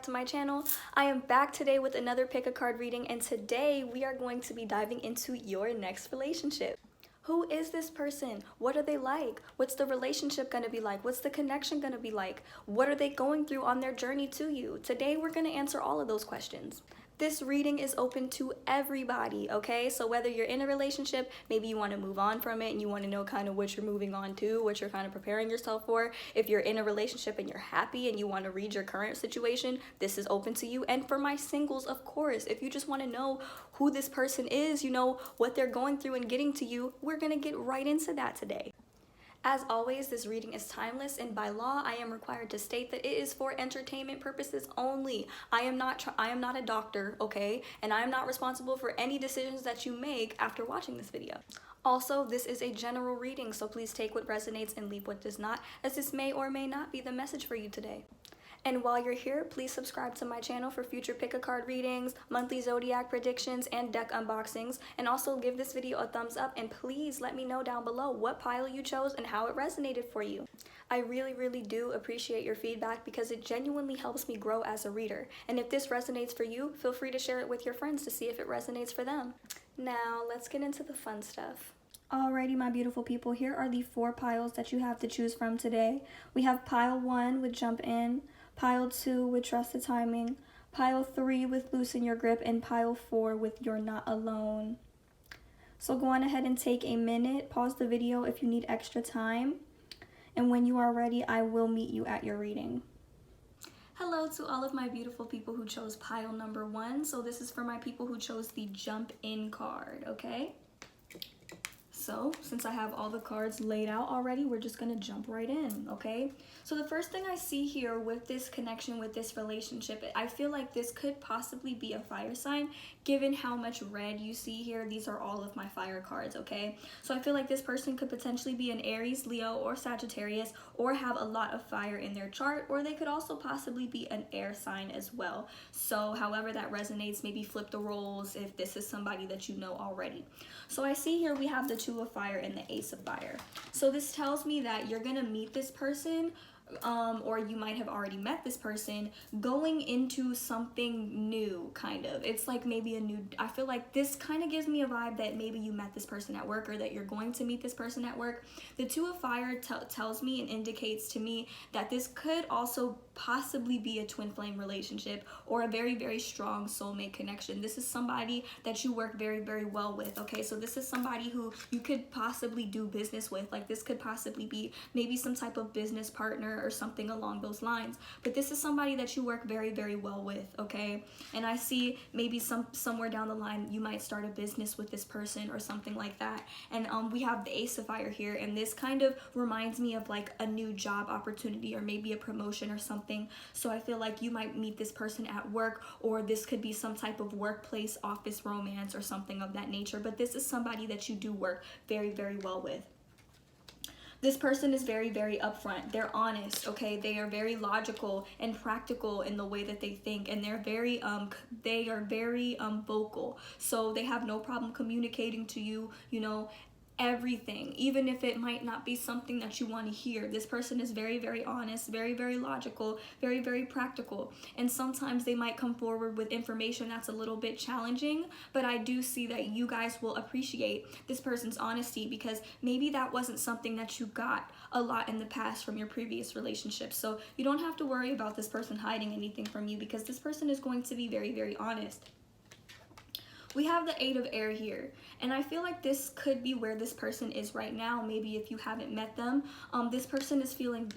back to my channel. I am back today with another pick a card reading, and today we are going to be diving into your next relationship. Who is this person? What are they like? What's the relationship going to be like? What's the connection going to be like? What are they going through on their journey to you? Today we're going to answer all of those questions. This reading is open to everybody, okay? So whether you're in a relationship, maybe you want to move on from it and you want to know kind of what you're moving on to, what you're kind of preparing yourself for. If you're in a relationship and you're happy and you want to read your current situation, this is open to you. And for my singles, of course, if you just want to know who this person is, you know, what they're going through and getting to you, we're going to get right into that today. As always, this reading is timeless, and by law, I am required to state that it is for entertainment purposes only. I am not a doctor, okay? And I am not responsible for any decisions that you make after watching this video. Also, this is a general reading, so please take what resonates and leave what does not, as this may or may not be the message for you today. And while you're here, please subscribe to my channel for future pick-a-card readings, monthly zodiac predictions, and deck unboxings. And also give this video a thumbs up, and please let me know down below what pile you chose and how it resonated for you. I really do appreciate your feedback because it genuinely helps me grow as a reader. And if this resonates for you, feel free to share it with your friends to see if it resonates for them. Now, let's get into the fun stuff. Alrighty, my beautiful people, here are the 4 piles that you have to choose from today. We have pile 1 with jump in, pile 2 with trust the timing, pile 3 with loosen your grip, and pile 4 with you're not alone. So go on ahead and take a minute, pause the video if you need extra time, and when you are ready, I will meet you at your reading. Hello to all of my beautiful people who chose pile number 1. So this is for my people who chose the jump in card, okay? So, since I have all the cards laid out already, we're just gonna jump right in, okay? So the first thing I see here with this connection, with this relationship, I feel like this could possibly be a fire sign, given how much red you see here. These are all of my fire cards, okay? So I feel like this person could potentially be an Aries, Leo, or Sagittarius, or have a lot of fire in their chart, or they could also possibly be an air sign as well. So however that resonates, maybe flip the roles if this is somebody that you know already. So I see here we have the 2 of fire and the Ace of fire. So this tells me that you're gonna meet this person, or you might have already met this person going into something new, kind of. It's like maybe I feel like this kind of gives me a vibe that maybe you met this person at work, or that you're going to meet this person at work. The 2 of fire tells me and indicates to me that this could also possibly be a twin flame relationship, or a very strong soulmate connection. This is somebody that you work very well with, okay? So this is somebody who you could possibly do business with. Like, this could possibly be maybe some type of business partner or something along those lines, but this is somebody that you work very well with, okay? And I see maybe somewhere down the line you might start a business with this person or something like that. And we have the Ace of fire here, and this kind of reminds me of like a new job opportunity, or maybe a promotion or something. So I feel like you might meet this person at work, or this could be some type of workplace office romance or something of that nature, but this is somebody that you do work very well with. This person is very upfront. They're honest, okay? They are very logical and practical in the way that they think, and they're very vocal. So they have no problem communicating to you, you know, everything, even if it might not be something that you want to hear. This person is very honest, very logical, very practical, and sometimes they might come forward with information that's a little bit challenging, but I do see that you guys will appreciate this person's honesty, because maybe that wasn't something that you got a lot in the past from your previous relationship. So you don't have to worry about this person hiding anything from you, because this person is going to be very honest. We have the 8 of air here, and I feel like this could be where this person is right now. Maybe if you haven't met them, this person is feeling,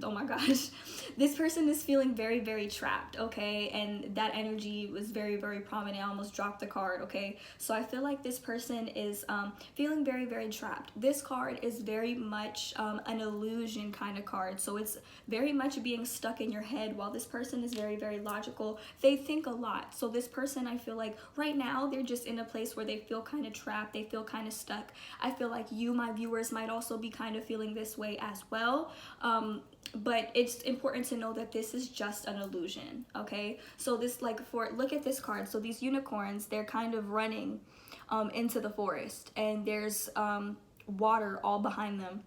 oh my gosh, this person is feeling very trapped, okay? And that energy was very prominent. I almost dropped the card, okay? So I feel like this person is feeling very trapped. This card is very much an illusion kind of card, so it's very much being stuck in your head, while this person is very logical. They think a lot. So this person, I feel like right now, they're just in a place where they feel kind of trapped, they feel kind of stuck. I feel like you, my viewers, might also be kind of feeling this way as well, but it's important to know that this is just an illusion, okay? So this, like, look at this card. So these unicorns, they're kind of running into the forest, and there's water all behind them.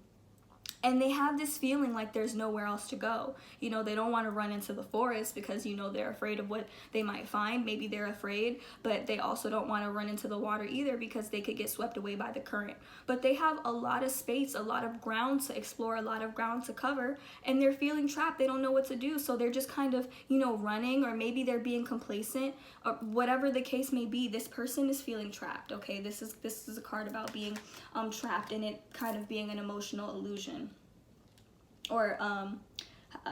And they have this feeling like there's nowhere else to go. You know, they don't want to run into the forest because, you know, they're afraid of what they might find. Maybe they're afraid, but they also don't want to run into the water either because they could get swept away by the current. But they have a lot of space, a lot of ground to explore, a lot of ground to cover, and they're feeling trapped. They don't know what to do. So they're just kind of, you know, running, or maybe they're being complacent, or whatever the case may be. This person is feeling trapped, okay? This is a card about being trapped, and it kind of being an emotional illusion, or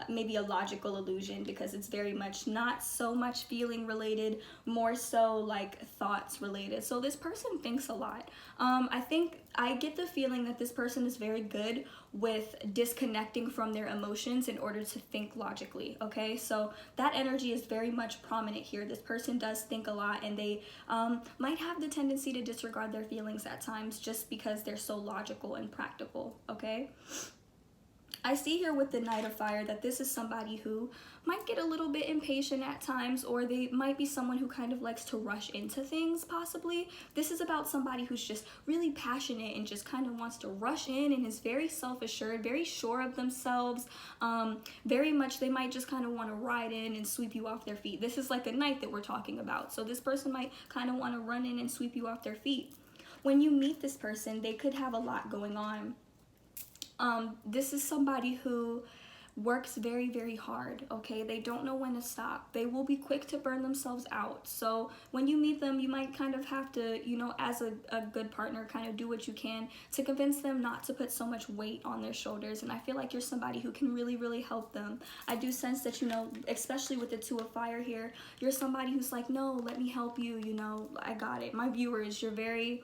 maybe a logical illusion, because it's very much not so much feeling related, more so like thoughts related. So this person thinks a lot. I get the feeling that this person is very good with disconnecting from their emotions in order to think logically, okay? So that energy is very much prominent here. This person does think a lot, and they might have the tendency to disregard their feelings at times just because they're so logical and practical, okay? I see here with the Knight of Fire that this is somebody who might get a little bit impatient at times, or they might be someone who kind of likes to rush into things, possibly. This is about somebody who's just really passionate and just kind of wants to rush in and is very self-assured, very sure of themselves. Very much, they might just kind of want to ride in and sweep you off their feet. This is like a knight that we're talking about. So this person might kind of want to run in and sweep you off their feet. When you meet this person, they could have a lot going on. This is somebody who works very, very hard, okay? They don't know when to stop. They will be quick to burn themselves out. So when you meet them, you might kind of have to, you know, as a good partner, kind of do what you can to convince them not to put so much weight on their shoulders. And I feel like you're somebody who can really, really help them. I do sense that, you know, especially with the Two of Fire here, you're somebody who's like, no, let me help you, you know, I got it. My viewers, you're very,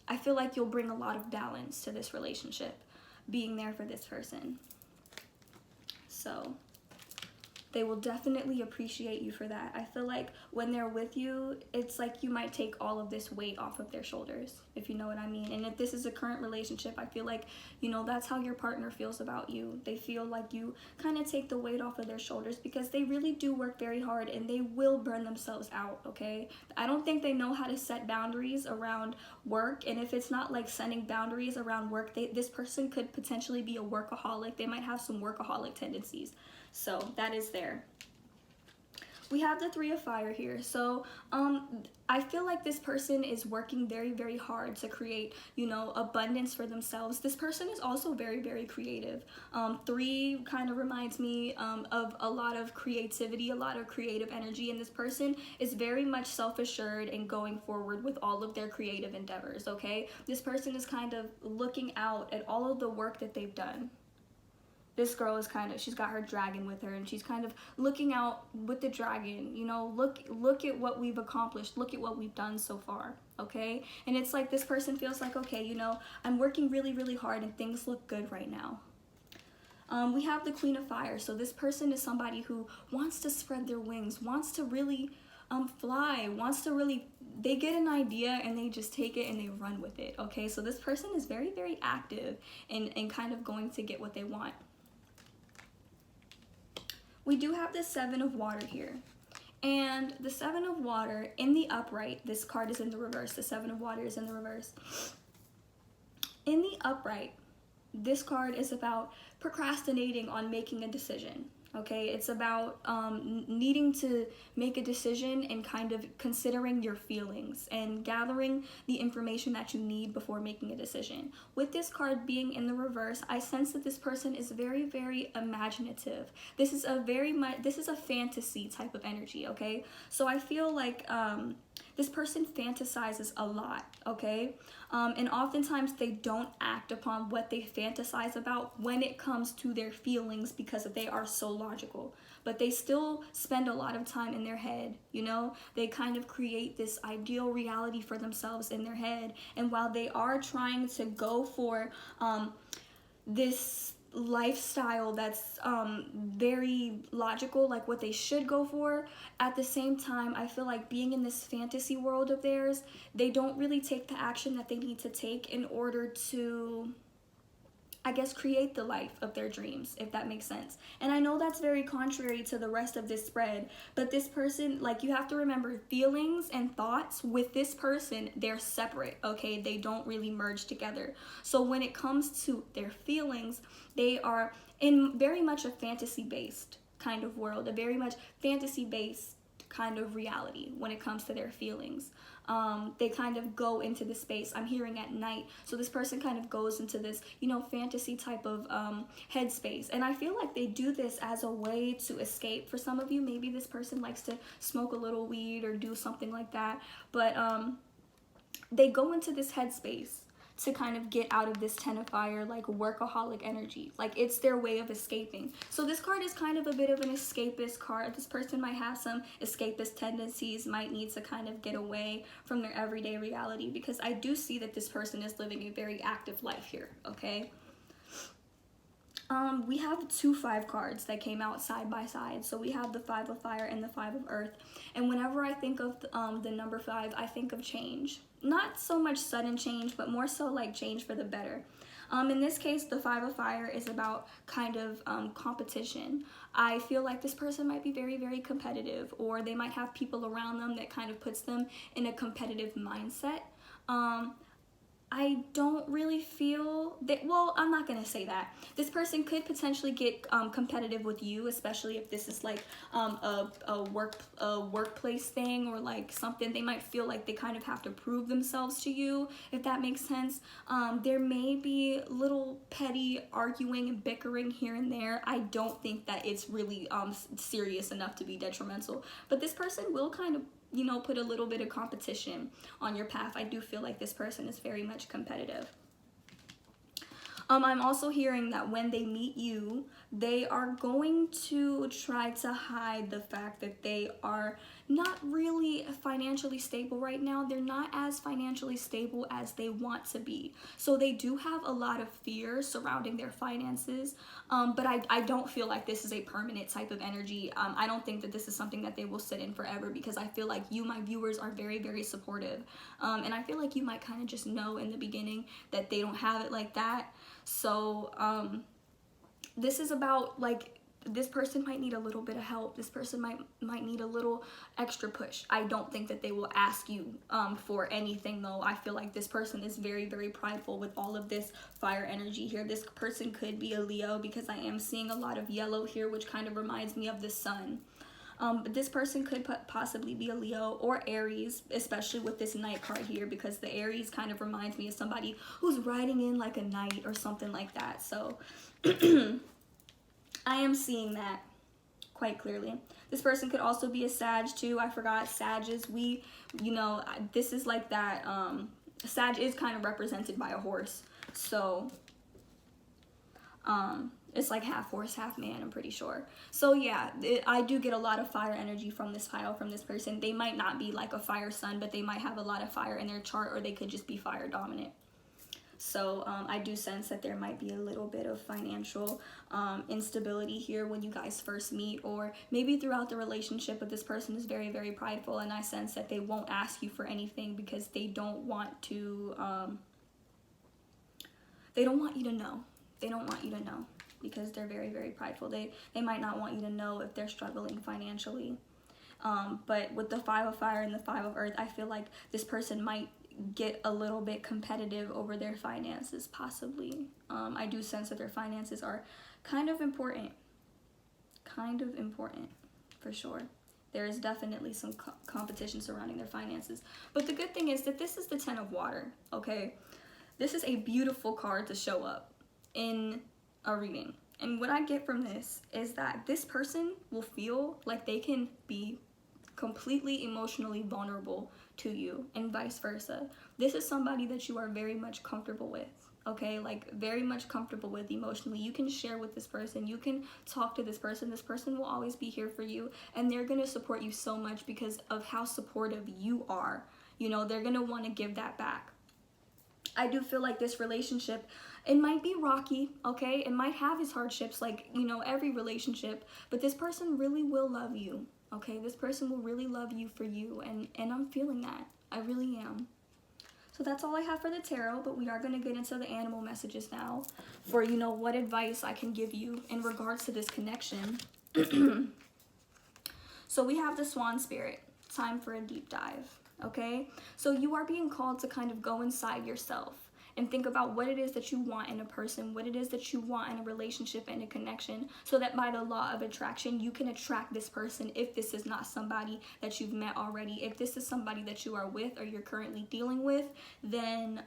I feel like you'll bring a lot of balance to this relationship, being there for this person. So they will definitely appreciate you for that. I feel like when they're with you, it's like you might take all of this weight off of their shoulders, if you know what I mean. And if this is a current relationship, I feel like, you know, that's how your partner feels about you. They feel like you kind of take the weight off of their shoulders, because they really do work very hard and they will burn themselves out, okay? I don't think they know how to set boundaries around work. And if it's not like setting boundaries around work, this person could potentially be a workaholic. They might have some workaholic tendencies. So that is there. We have the Three of Fire here. So I feel like this person is working very, very hard to create, you know, abundance for themselves. This person is also very, very creative. Three kind of reminds me of a lot of creativity, a lot of creative energy. And this person is very much self-assured and going forward with all of their creative endeavors, okay? This person is kind of looking out at all of the work that they've done. This girl is kind of, she's got her dragon with her, and she's kind of looking out with the dragon, you know, look at what we've accomplished, look at what we've done so far, okay? And it's like this person feels like, okay, you know, I'm working really, really hard and things look good right now. We have the Queen of Fire. So this person is somebody who wants to spread their wings, wants to really fly, wants to really, they get an idea and they just take it and they run with it, okay? So this person is very, very active and kind of going to get what they want. We do have the Seven of Water here. And the Seven of Water in the upright, this card is in the reverse. The Seven of Water is in the reverse. In the upright, this card is about procrastinating on making a decision. Okay, it's about needing to make a decision and kind of considering your feelings and gathering the information that you need before making a decision. With this card being in the reverse, I sense that this person is very, very imaginative. This is a fantasy type of energy, okay? So I feel like this person fantasizes a lot, okay? And oftentimes they don't act upon what they fantasize about when it comes to their feelings, because they are so logical. But they still spend a lot of time in their head, you know? They kind of create this ideal reality for themselves in their head. And while they are trying to go for this lifestyle that's very logical, like what they should go for, at the same time I feel like being in this fantasy world of theirs, they don't really take the action that they need to take in order to I guess, create the life of their dreams, if that makes sense. And I know that's very contrary to the rest of this spread, but this person, like, you have to remember, feelings and thoughts with this person, they're separate, okay? They don't really merge together. So when it comes to their feelings, they are in very much a fantasy-based kind of world, a very much fantasy-based kind of reality when it comes to their feelings. They kind of go into the space, I'm hearing at night, so this person kind of goes into this, you know, fantasy type of headspace, and I feel like they do this as a way to escape. For some of you, maybe this person likes to smoke a little weed or do something like that, but they go into this headspace to kind of get out of this 10 of fire, like, workaholic energy. Like, it's their way of escaping. So this card is kind of a bit of an escapist card. This person might have some escapist tendencies, might need to kind of get away from their everyday reality, because I do see that this person is living a very active life here, okay? We have 2 5 cards that came out side by side. So we have the 5 of fire and the 5 of earth. And whenever I think of the number 5, I think of change. Not so much sudden change, but more so like change for the better. In this case, the 5 of fire is about kind of competition. I feel like this person might be very, very competitive, or they might have people around them that kind of puts them in a competitive mindset. I don't really feel that, well, I'm not gonna say that. This person could potentially get competitive with you, especially if this is like a workplace thing, or like something. They might feel like they kind of have to prove themselves to you, if that makes sense. There may be little petty arguing and bickering here and there. I don't think that it's really serious enough to be detrimental, but this person will kind of, you know, put a little bit of competition on your path. I do feel like this person is very much competitive. I'm also hearing that when they meet you, they are going to try to hide the fact that they are not really financially stable right now. They're not as financially stable as they want to be. So they do have a lot of fear surrounding their finances, but I don't feel like this is a permanent type of energy. I don't think that this is something that they will sit in forever, because I feel like you, my viewers, are very, very supportive. And I feel like you might kind of just know in the beginning that they don't have it like that. So this is about, like, this person might need a little bit of help. This person might need a little extra push. I don't think that they will ask you for anything, though. I feel like this person is very, very prideful with all of this fire energy here. This person could be a Leo, because I am seeing a lot of yellow here, which kind of reminds me of the sun. But this person could possibly be a Leo or Aries, especially with this Knight card here, because the Aries kind of reminds me of somebody who's riding in like a knight or something like that. So I am seeing that quite clearly. This person could also be a Sag too. I forgot, Sages, you know, this is like that. Sag is kind of represented by a horse. So it's like half horse, half man, I'm pretty sure. So yeah, I do get a lot of fire energy from this pile, from this person. They might not be like a fire sun, but they might have a lot of fire in their chart, or they could just be fire dominant. So I do sense that there might be a little bit of financial instability here when you guys first meet, or maybe throughout the relationship. But this person is very, very prideful, and I sense that they won't ask you for anything because they don't want to, they don't want you to know. They don't want you to know, because they're very, very prideful. They might not want you to know if they're struggling financially. But with the 5 of fire and the 5 of earth, I feel like this person might get a little bit competitive over their finances, possibly. I do sense that their finances are kind of important for sure. There is definitely some competition surrounding their finances. But the good thing is that this is the 10 of water, okay? This is a beautiful card to show up in a reading. And what I get from this is that this person will feel like they can be completely emotionally vulnerable to you, and vice versa. This is somebody that you are very much comfortable with, okay? Like, very much comfortable with emotionally. You can share with this person. You can talk to this person. This person will always be here for you, and they're going to support you so much because of how supportive you are. You know, they're going to want to give that back. I do feel like this relationship, it might be rocky, okay? It might have its hardships, like, you know, every relationship, but this person really will love you, okay? This person will really love you for you, and I'm feeling that. I really am. So So that's all I have for the tarot, but we are going to get into the animal messages now for, you know, what advice I can give you in regards to this connection. So we have the Swan Spirit. Time for a deep dive, okay? So you are being called to kind of go inside yourself and think about what it is that you want in a person, what it is that you want in a relationship and a connection, so that by the law of attraction, you can attract this person if this is not somebody that you've met already. If this is somebody that you are with or you're currently dealing with, then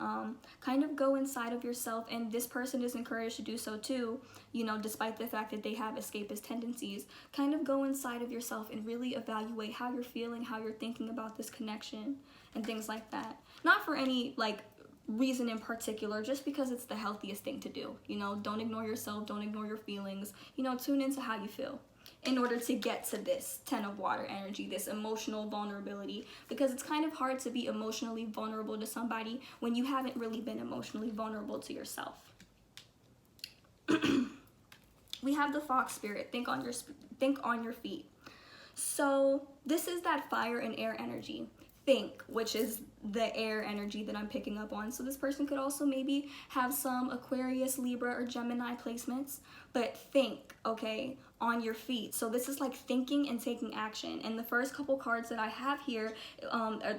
kind of go inside of yourself, and this person is encouraged to do so too, you know, despite the fact that they have escapist tendencies. Kind of go inside of yourself and really evaluate how you're feeling, how you're thinking about this connection, and things like that. Not for any, like, reason in particular, just because it's the healthiest thing to do. You know, don't ignore yourself, don't ignore your feelings. You know, tune into how you feel in order to get to this 10 of water energy, this emotional vulnerability, because it's kind of hard to be emotionally vulnerable to somebody when you haven't really been emotionally vulnerable to yourself. We have the Fox Spirit. Think on your feet. So this is that fire and air energy. Think, which is the air energy that I'm picking up on. So this person could also maybe have some Aquarius, Libra, or Gemini placements, but think, okay, on your feet. So this is like thinking and taking action. And the first couple cards that I have here,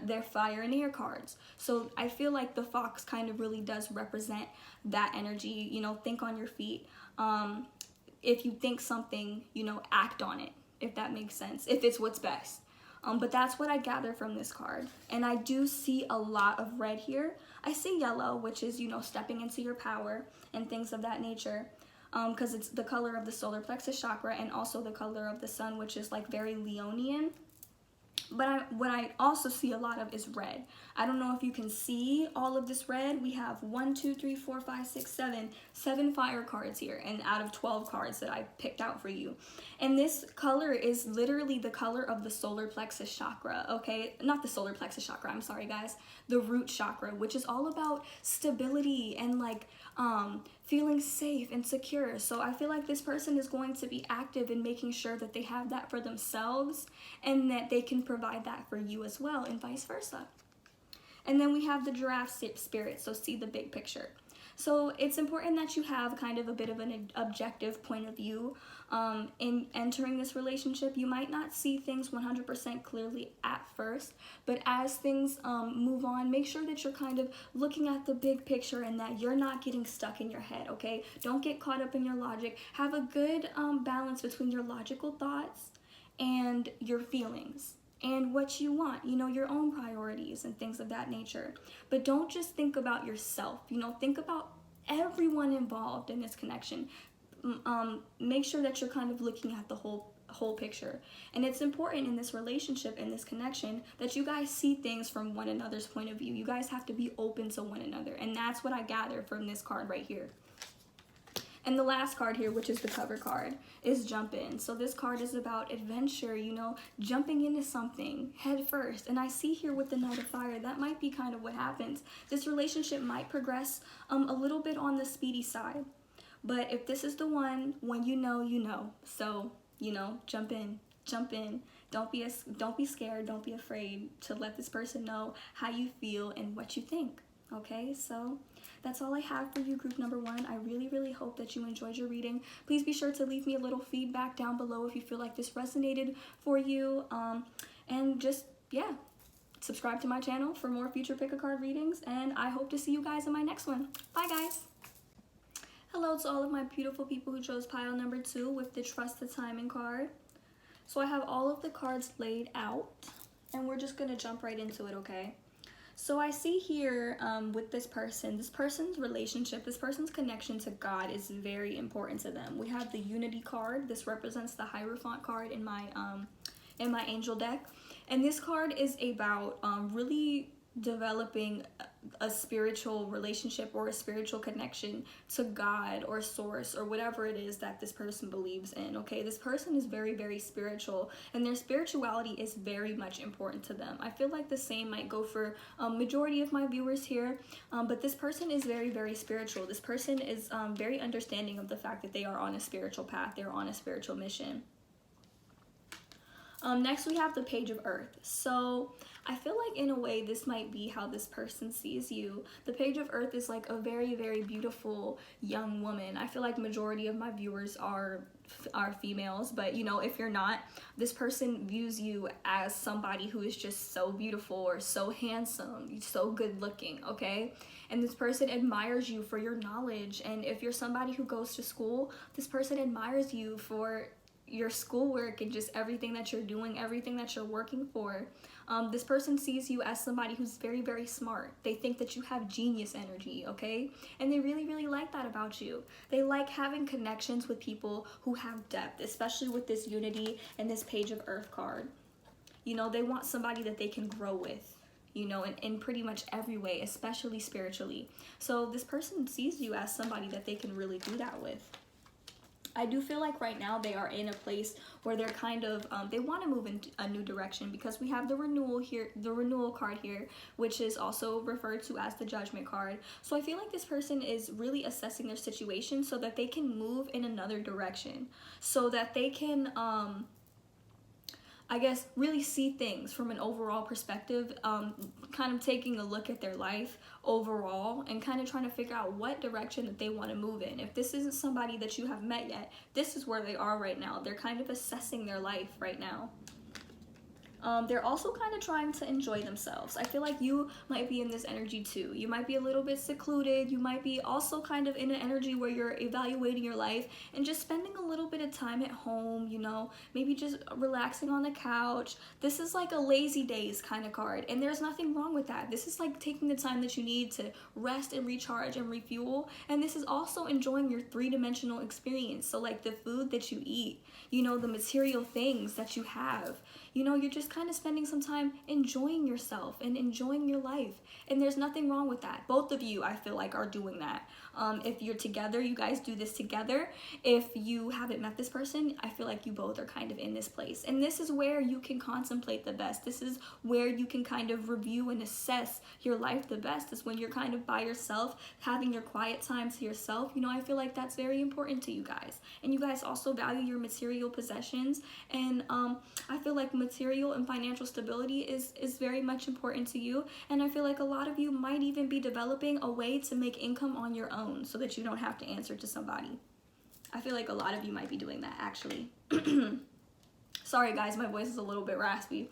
they're fire and air cards. So I feel like the fox kind of really does represent that energy. You know, think on your feet. If you think something, you know, act on it, if that makes sense, if it's what's best. But that's what I gather from this card. And I do see a lot of red here. I see yellow, which is, you know, stepping into your power and things of that nature. Because it's the color of the solar plexus chakra and also the color of the sun, which is like very Leonian. But what I also see a lot of is red. I don't know if you can see all of this red. We have 7 fire cards here, and out of 12 cards that I picked out for you. And this color is literally the color of the solar plexus chakra, okay? Not the solar plexus chakra, I'm sorry guys. The root chakra, which is all about stability and like feeling safe and secure. So I feel like this person is going to be active in making sure that they have that for themselves and that they can provide that for you as well, and vice versa. And then we have the giraffe spirit, so see the big picture. So it's important that you have kind of a bit of an objective point of view in entering this relationship. You might not see things 100% clearly at first, but as things move on, make sure that you're kind of looking at the big picture and that you're not getting stuck in your head, okay? Don't get caught up in your logic. Have a good balance between your logical thoughts and your feelings and what you want, you know, your own priorities and things of that nature. But don't just think about yourself, you know, think about everyone involved in this connection. Make sure that you're kind of looking at the whole picture. And it's important in this relationship, in this connection, that you guys see things from one another's point of view. You guys have to be open to one another. And that's what I gather from this card right here. And the last card here, which is the cover card, is jump in. So this card is about adventure, you know, jumping into something head first. And I see here with the Knight of Fire, that might be kind of what happens. This relationship might progress a little bit on the speedy side. But if this is the one, when you know, you know. So, you know, jump in, jump in. Don't be scared, don't be afraid to let this person know how you feel and what you think. Okay, so that's all I have for you, group number 1. I really, really hope that you enjoyed your reading. Please be sure to leave me a little feedback down below if you feel like this resonated for you. And just, yeah, subscribe to my channel for more future pick-a-card readings. And I hope to see you guys in my next one. Bye, guys. Hello to all of my beautiful people who chose pile number 2 with the Trust the Timing card. So I have all of the cards laid out, and we're just going to jump right into it, okay? So I see here with this person's relationship, this person's connection to God is very important to them. We have the Unity card. This represents the Hierophant card in my angel deck. And this card is about really developing a spiritual relationship or a spiritual connection to God or source or whatever it is that this person believes in, okay? This person is very, very spiritual, and their spirituality is very much important to them. I feel like the same might go for majority of my viewers here, but this person is very, very spiritual. This person is very understanding of the fact that they are on a spiritual path. They're on a spiritual mission. Next we have the Page of Earth. So I feel like in a way this might be how this person sees you. The Page of Earth is like a very, very beautiful young woman. I feel like majority of my viewers are females, but you know, if you're not, this person views you as somebody who is just so beautiful or so handsome, so good looking, okay? And this person admires you for your knowledge. And if you're somebody who goes to school, this person admires you for your schoolwork and just everything that you're doing, everything that you're working for. This person sees you as somebody who's very, very smart. They think that you have genius energy, okay? And they really, really like that about you. They like having connections with people who have depth, especially with this Unity and this Page of Earth card. You know, they want somebody that they can grow with, you know, in pretty much every way, especially spiritually. So this person sees you as somebody that they can really do that with. I do feel like right now they are in a place where they're kind of, they want to move in a new direction, because we have the renewal here, the renewal card here, which is also referred to as the Judgment card. So I feel like this person is really assessing their situation so that they can move in another direction, so that they can, I guess, really see things from an overall perspective, kind of taking a look at their life overall and kind of trying to figure out what direction that they want to move in. If this isn't somebody that you have met yet, this is where they are right now. They're kind of assessing their life right now. They're also kind of trying to enjoy themselves. I feel like you might be in this energy too. You might be a little bit secluded. You might be also kind of in an energy where you're evaluating your life and just spending a little bit of time at home, you know, maybe just relaxing on the couch. This is like a lazy days kind of card, and there's nothing wrong with that. This is like taking the time that you need to rest and recharge and refuel, and this is also enjoying your three-dimensional experience. So like the food that you eat, you know, the material things that you have, you know, you're just kind of spending some time enjoying yourself and enjoying your life. And there's nothing wrong with that. Both of you, I feel like, are doing that. If you're together, you guys do this together. If you haven't met this person, I feel like you both are kind of in this place. And this is where you can contemplate the best. This is where you can kind of review and assess your life the best, is when you're kind of by yourself, having your quiet time to yourself. You know, I feel like that's very important to you guys. And you guys also value your material possessions. And I feel like material and financial stability is very much important to you. And I feel like a lot of you might even be developing a way to make income on your own so that you don't have to answer to somebody. I feel like a lot of you might be doing that, actually. Sorry guys, my voice is a little bit raspy.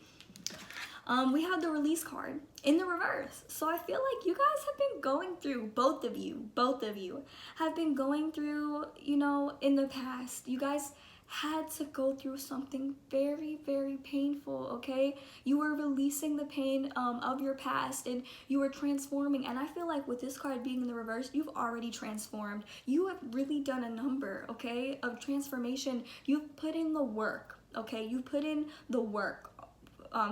We have the Release card in the reverse. So I feel like you guys have been going through, both of you have been going through, you know, in the past, you guys had to go through something very, very painful, okay? You were releasing the pain of your past, and you were transforming. And I feel like with this card being in the reverse, you've already transformed. You have really done a number, okay, of transformation. You've put in the work, okay? You put in the work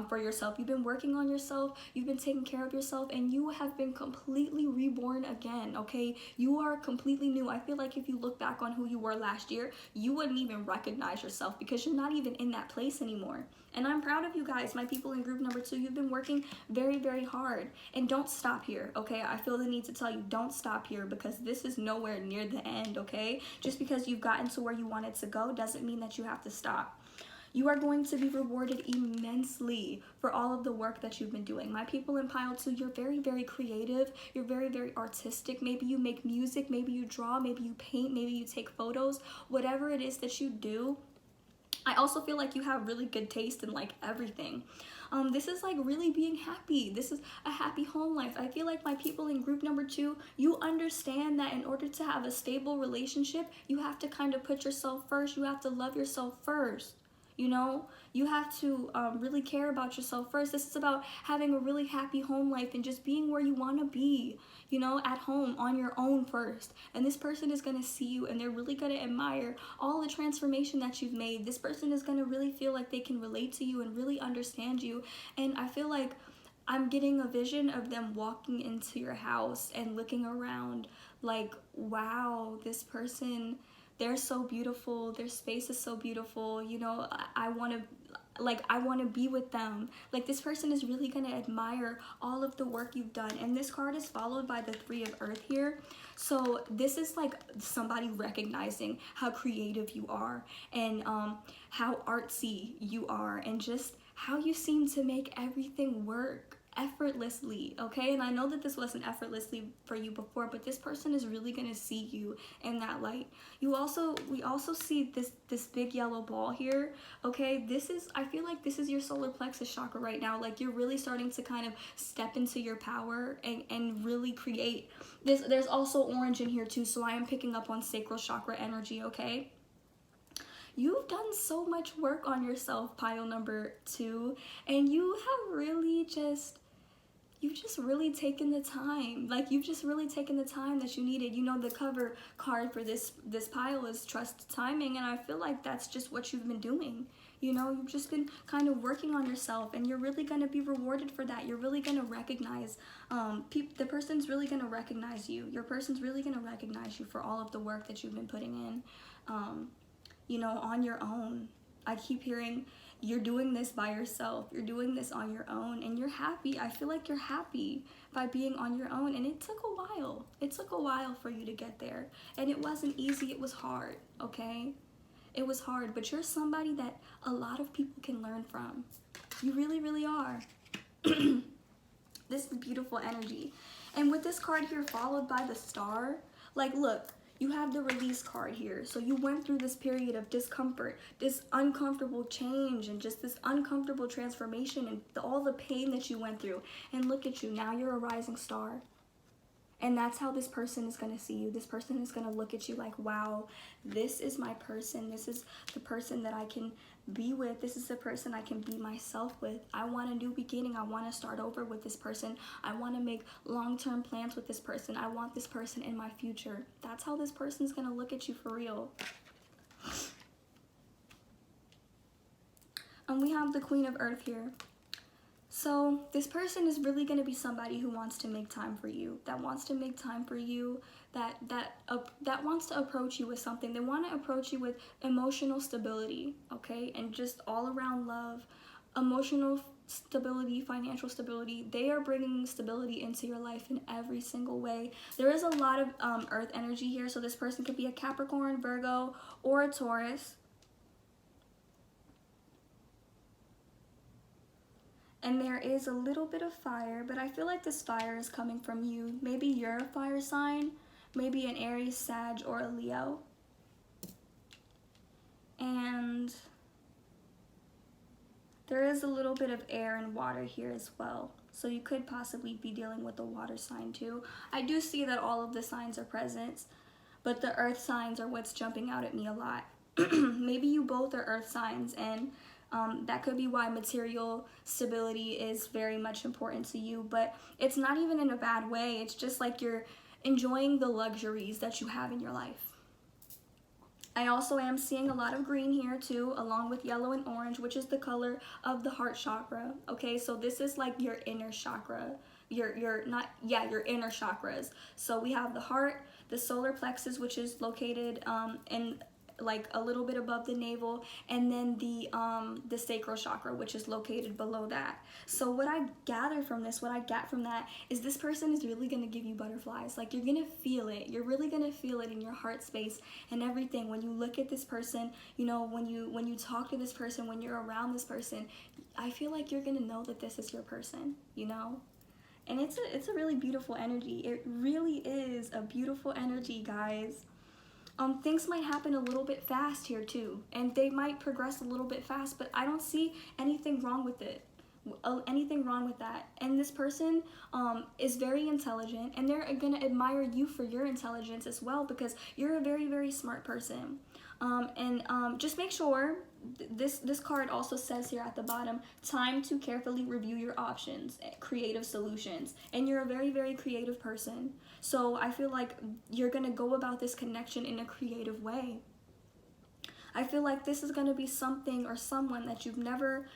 for yourself. You've been working on yourself, you've been taking care of yourself, and you have been completely reborn again, okay? You are completely new. I feel like if you look back on who you were last year, you wouldn't even recognize yourself, because you're not even in that place anymore. And I'm proud of you guys, my people in group number 2. You've been working very, very hard, and don't stop here, okay? I feel the need to tell you, don't stop here, because this is nowhere near the end, okay? Just because you've gotten to where you wanted to go doesn't mean that you have to stop. You are going to be rewarded immensely for all of the work that you've been doing. My people in pile 2, you're very, very creative. You're very, very artistic. Maybe you make music, maybe you draw, maybe you paint, maybe you take photos. Whatever it is that you do, I also feel like you have really good taste in like everything. This is like really being happy. This is a happy home life. I feel like my people in group number 2, you understand that in order to have a stable relationship, you have to kind of put yourself first. You have to love yourself first. You know, you have to really care about yourself first. This is about having a really happy home life and just being where you want to be, you know, at home on your own first. And this person is going to see you, and they're really going to admire all the transformation that you've made. This person is going to really feel like they can relate to you and really understand you. And I feel like I'm getting a vision of them walking into your house and looking around like, wow, this person, they're so beautiful, their space is so beautiful, you know, I want to like I want to be with them. Like this person is really going to admire all of the work you've done. And this card is followed by the Three of Earth here. So this is like somebody recognizing how creative you are, and how artsy you are, and just how you seem to make everything work effortlessly. Okay, and I know that this wasn't effortlessly for you before, but this person is really going to see you in that light. We also see this big yellow ball here. Okay, I feel like this is your solar plexus chakra right now. Like you're really starting to kind of step into your power and really create this. There's also orange in here too, so I am picking up on sacral chakra energy. Okay, you've done so much work on yourself, pile number 2, and you've just really taken the time. Like you've just really taken the time that you needed. You know, the cover card for this pile is trust timing, and I feel like that's just what you've been doing. You know, you've just been kind of working on yourself, and you're really going to be rewarded for that. You're really going to recognize, the person's really going to recognize you. Your person's really going to recognize you for all of the work that you've been putting in, you know, on your own. I keep hearing, you're doing this by yourself, you're doing this on your own, and you're happy. I feel like you're happy by being on your own, and it took a while. It took a while for you to get there, and it wasn't easy. It was hard, okay? It was hard, but you're somebody that a lot of people can learn from. You really, really are. This is beautiful energy. And with this card here followed by the star, like look, you have the release card here. So you went through this period of discomfort, this uncomfortable change, and just this uncomfortable transformation, and all the pain that you went through. And look at you, now you're a rising star. And that's how this person is going to see you. This person is going to look at you like, wow, this is my person. This is the person that I can be with. This is the person I can be myself with. I want a new beginning. I want to start over with this person. I want to make long-term plans with this person. I want this person in my future. That's how this person is going to look at you for real. And we have the Queen of Earth here. So this person is really going to be somebody who wants to make time for you, that wants to make time for you, that wants to approach you with something. They want to approach you with emotional stability, okay, and just all around love, emotional stability, financial stability. They are bringing stability into your life in every single way. There is a lot of earth energy here, so this person could be a Capricorn, Virgo, or a Taurus. And there is a little bit of fire, but I feel like this fire is coming from you. Maybe you're a fire sign, maybe an Aries, Sag, or a Leo. And there is a little bit of air and water here as well. So you could possibly be dealing with a water sign too. I do see that all of the signs are present, but the earth signs are what's jumping out at me a lot. Maybe you both are earth signs, and that could be why material stability is very much important to you, but it's not even in a bad way. It's just like you're enjoying the luxuries that you have in your life. I also am seeing a lot of green here too, along with yellow and orange, which is the color of the heart chakra. Okay, so this is like your inner chakra. Your inner chakras. So we have the heart, the solar plexus, which is located in like a little bit above the navel, and then the sacral chakra, which is located below that. So what I gather from this, what I get from that, is this person is really going to give you butterflies. Like you're going to feel it. You're really going to feel it in your heart space and everything. When you look at this person, you know, when you talk to this person, when you're around this person, I feel like you're going to know that this is your person, you know? And it's a really beautiful energy. It really is a beautiful energy, guys. Things might happen a little bit fast here too, and they might progress a little bit fast, but I don't see anything wrong with it. Anything wrong with that. And this person is very intelligent, and they're gonna admire you for your intelligence as well, because you're a very, very smart person. Just make sure, this card also says here at the bottom, time to carefully review your options, creative solutions. And you're a very, very creative person. So I feel like you're gonna go about this connection in a creative way. I feel like this is gonna be something or someone that you've never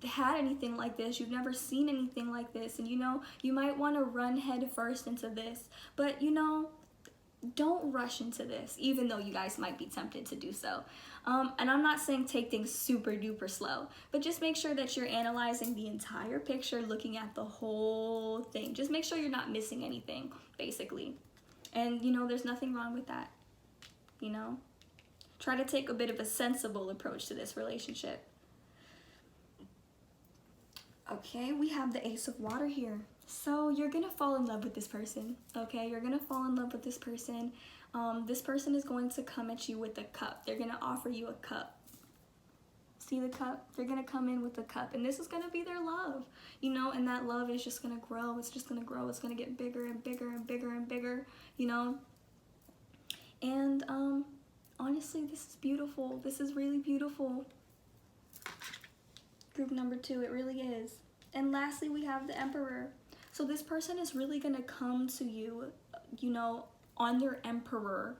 had anything like this, you've never seen anything like this, and you know, you might want to run head first into this, but you know, don't rush into this, even though you guys might be tempted to do so. And I'm not saying take things super duper slow, but just make sure that you're analyzing the entire picture, looking at the whole thing. Just make sure you're not missing anything, basically. And, you know, there's nothing wrong with that, you know? Try to take a bit of a sensible approach to this relationship. Okay, we have the Ace of Water here. So you're gonna fall in love with this person, okay? You're gonna fall in love with this person. This person is going to come at you with a cup. They're gonna offer you a cup. See the cup? They're gonna come in with a cup, and this is gonna be their love, you know, and that love is just gonna grow. It's just gonna grow. It's gonna get bigger and bigger and bigger and bigger, you know? And honestly, this is beautiful. This is really beautiful. Group number 2, it really is. And lastly, we have the Emperor. So this person is really gonna come to you, you know, on their Emperor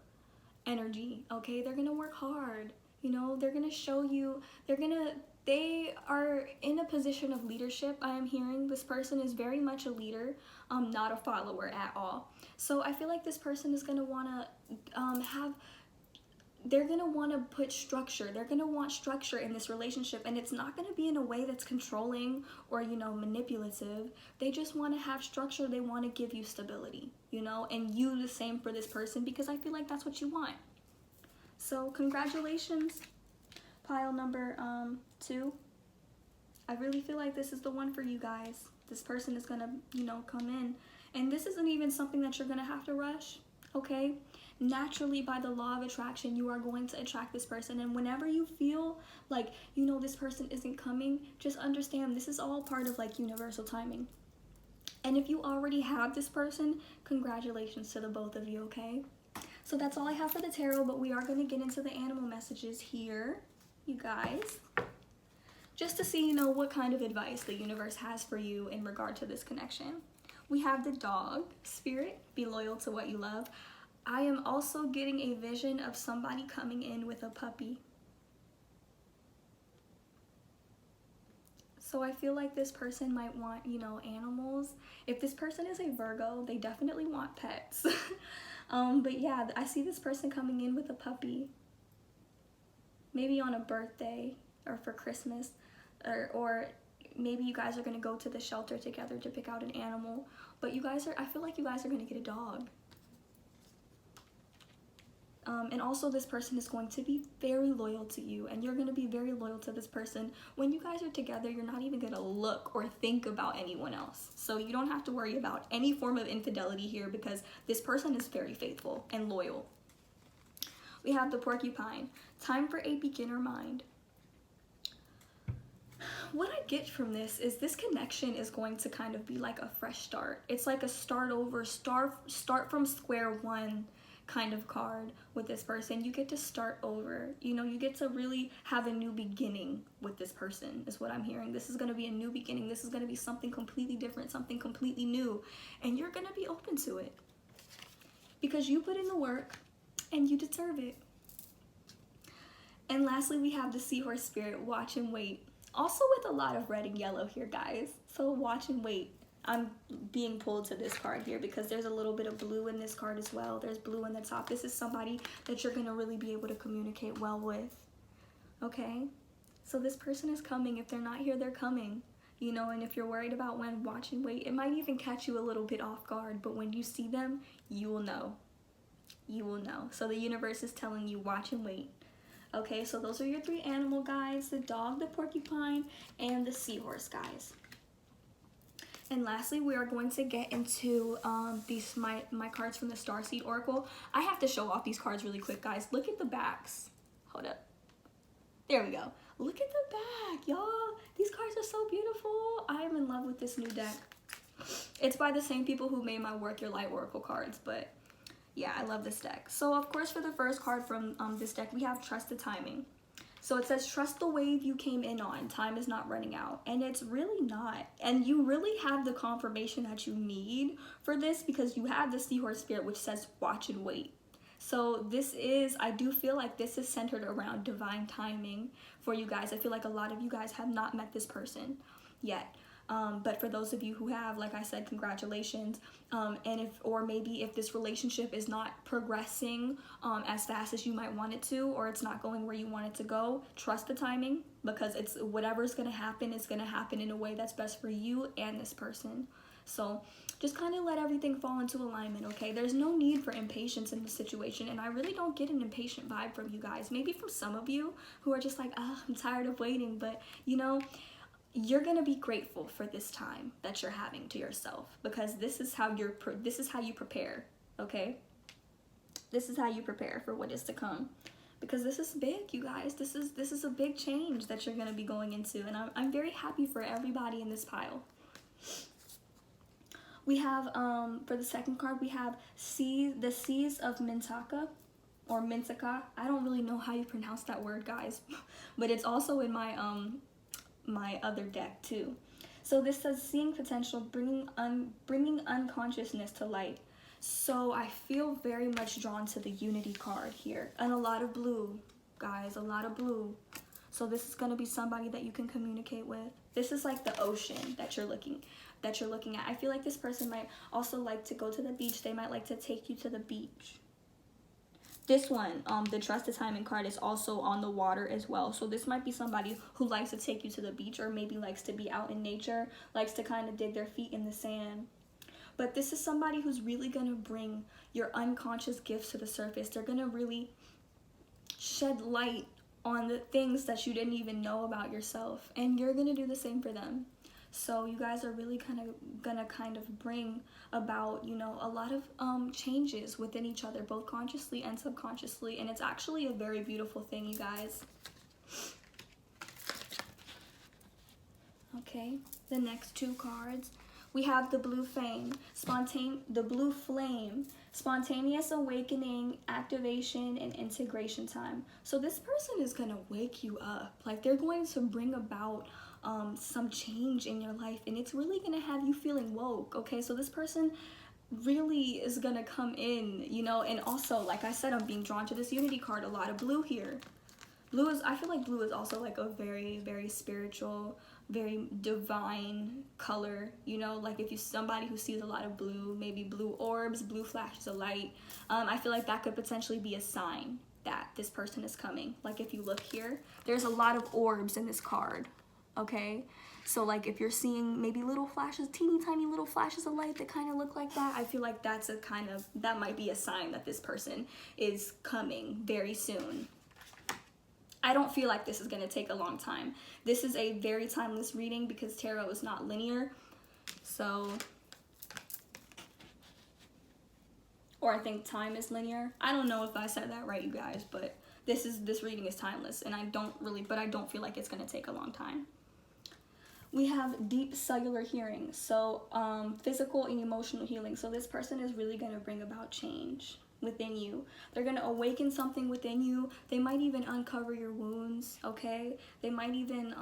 energy, okay? They're gonna work hard, you know, they're gonna show you, they are in a position of leadership. I am hearing this person is very much a leader, not a follower at all. So I feel like this person is gonna wanna they're gonna want to put structure. They're gonna want structure in this relationship, and it's not gonna be in a way that's controlling or, you know, manipulative. They just want to have structure. They want to give you stability, you know, and you the same for this person, because I feel like that's what you want. So congratulations, pile number 2. I really feel like this is the one for you guys. This person is gonna, you know, come in, and this isn't even something that you're gonna have to rush, okay? Naturally, by the law of attraction, you are going to attract this person. And whenever you feel like, you know, this person isn't coming, just understand this is all part of like universal timing. And if you already have this person, congratulations to the both of you, okay? So that's all I have for the tarot, but we are going to get into the animal messages here, you guys, just to see, you know, what kind of advice the universe has for you in regard to this connection. We have the Dog spirit. Be loyal to what you love. I am also getting a vision of somebody coming in with a puppy. So I feel like this person might want, you know, animals. If this person is a Virgo, they definitely want pets. But yeah, I see this person coming in with a puppy. Maybe on a birthday or for Christmas, or maybe you guys are gonna go to the shelter together to pick out an animal. But I feel like you guys are gonna get a dog. And also this person is going to be very loyal to you, and you're going to be very loyal to this person. When you guys are together, you're not even going to look or think about anyone else. So you don't have to worry about any form of infidelity here, because this person is very faithful and loyal. We have the Porcupine. Time for a beginner mind. What I get from this is this connection is going to kind of be like a fresh start. It's like a start over, start from square one kind of card with this person. You get to start over, you know, you get to really have a new beginning with this person is what I'm hearing. This is going to be a new beginning. This is going to be something completely different, something completely new, and you're going to be open to it because you put in the work and you deserve it. And lastly, we have the Seahorse spirit. Watch and wait. Also with a lot of red and yellow here, guys, so watch and wait. I'm being pulled to this card here because there's a little bit of blue in this card as well. There's blue in the top. This is somebody that you're going to really be able to communicate well with, okay? So this person is coming. If they're not here, they're coming, you know, and if you're worried about when, watch and wait. It might even catch you a little bit off guard, but when you see them, you will know. You will know. So the universe is telling you, watch and wait. Okay, so those are your 3 animal guides: the dog, the porcupine, and the seahorse, guys. And lastly, we are going to get into my cards from the Starseed Oracle. I have to show off these cards really quick, guys. Look at the backs. Hold up. There we go. Look at the back, y'all. These cards are so beautiful. I am in love with this new deck. It's by the same people who made my Work Your Light Oracle cards, but yeah, I love this deck. So of course, for the first card from this deck, we have Trust the Timing. So it says, trust the wave you came in on. Time is not running out. And it's really not. And you really have the confirmation that you need for this because you have the Seahorse spirit, which says watch and wait. So this is, I do feel like this is centered around divine timing for you guys. I feel like a lot of you guys have not met this person yet. But for those of you who have, like I said, congratulations. Maybe if this relationship is not progressing as fast as you might want it to, or it's not going where you want it to go, trust the timing, because it's whatever's going to happen is going to happen in a way that's best for you and this person. So just kind of let everything fall into alignment, okay? There's no need for impatience in this situation, and I really don't get an impatient vibe from you guys. Maybe from some of you who are just like, I'm tired of waiting, but you know, you're gonna be grateful for this time that you're having to yourself, because this is how you prepare, okay? This is how you prepare for what is to come, because this is big, you guys. This is a big change that you're gonna be going into, and I'm very happy for everybody in this pile. We have, for the second card, we have the Seas of Mintaka, or Mintaka. I don't really know how you pronounce that word, guys, but it's also in my my other deck too. So this says seeing potential, bringing unconsciousness to light. So I feel very much drawn to the Unity card here, and a lot of blue, guys, a lot of blue. So this is going to be somebody that you can communicate with. This is like the ocean that you're looking at. I feel like this person might also like to go to the beach. They might like to take you to the beach. This one, the Trusted Timing card, is also on the water as well. So this might be somebody who likes to take you to the beach, or maybe likes to be out in nature, likes to kind of dig their feet in the sand. But this is somebody who's really going to bring your unconscious gifts to the surface. They're going to really shed light on the things that you didn't even know about yourself. And you're going to do the same for them. So you guys are really gonna bring about, you know, a lot of changes within each other, both consciously and subconsciously, and it's actually a very beautiful thing, you guys. Okay, the next two cards, we have the Blue Flame, spontaneous awakening, activation, and integration time. So this person is gonna wake you up, like they're going to bring about some change in your life, and it's really gonna have you feeling woke, okay? So this person really is gonna come in, you know, and also, like I said, I'm being drawn to this Unity card, a lot of blue here. I feel like blue is also like a very, very spiritual, very divine color, you know, like if you're somebody who sees a lot of blue, maybe blue orbs, blue flashes of light, I feel like that could potentially be a sign that this person is coming. Like if you look here, there's a lot of orbs in this card. Okay, so like if you're seeing maybe little flashes, teeny tiny little flashes of light that kind of look like that, I feel like that might be a sign that this person is coming very soon. I don't feel like this is going to take a long time. This is a very timeless reading because tarot is not linear. So, or I think time is linear. I don't know if I said that right, you guys, but this reading is timeless, and I don't feel like it's going to take a long time. We have deep cellular hearing, so physical and emotional healing. So this person is really going to bring about change within you. They're going to awaken something within you. They might even uncover your wounds, okay? They might even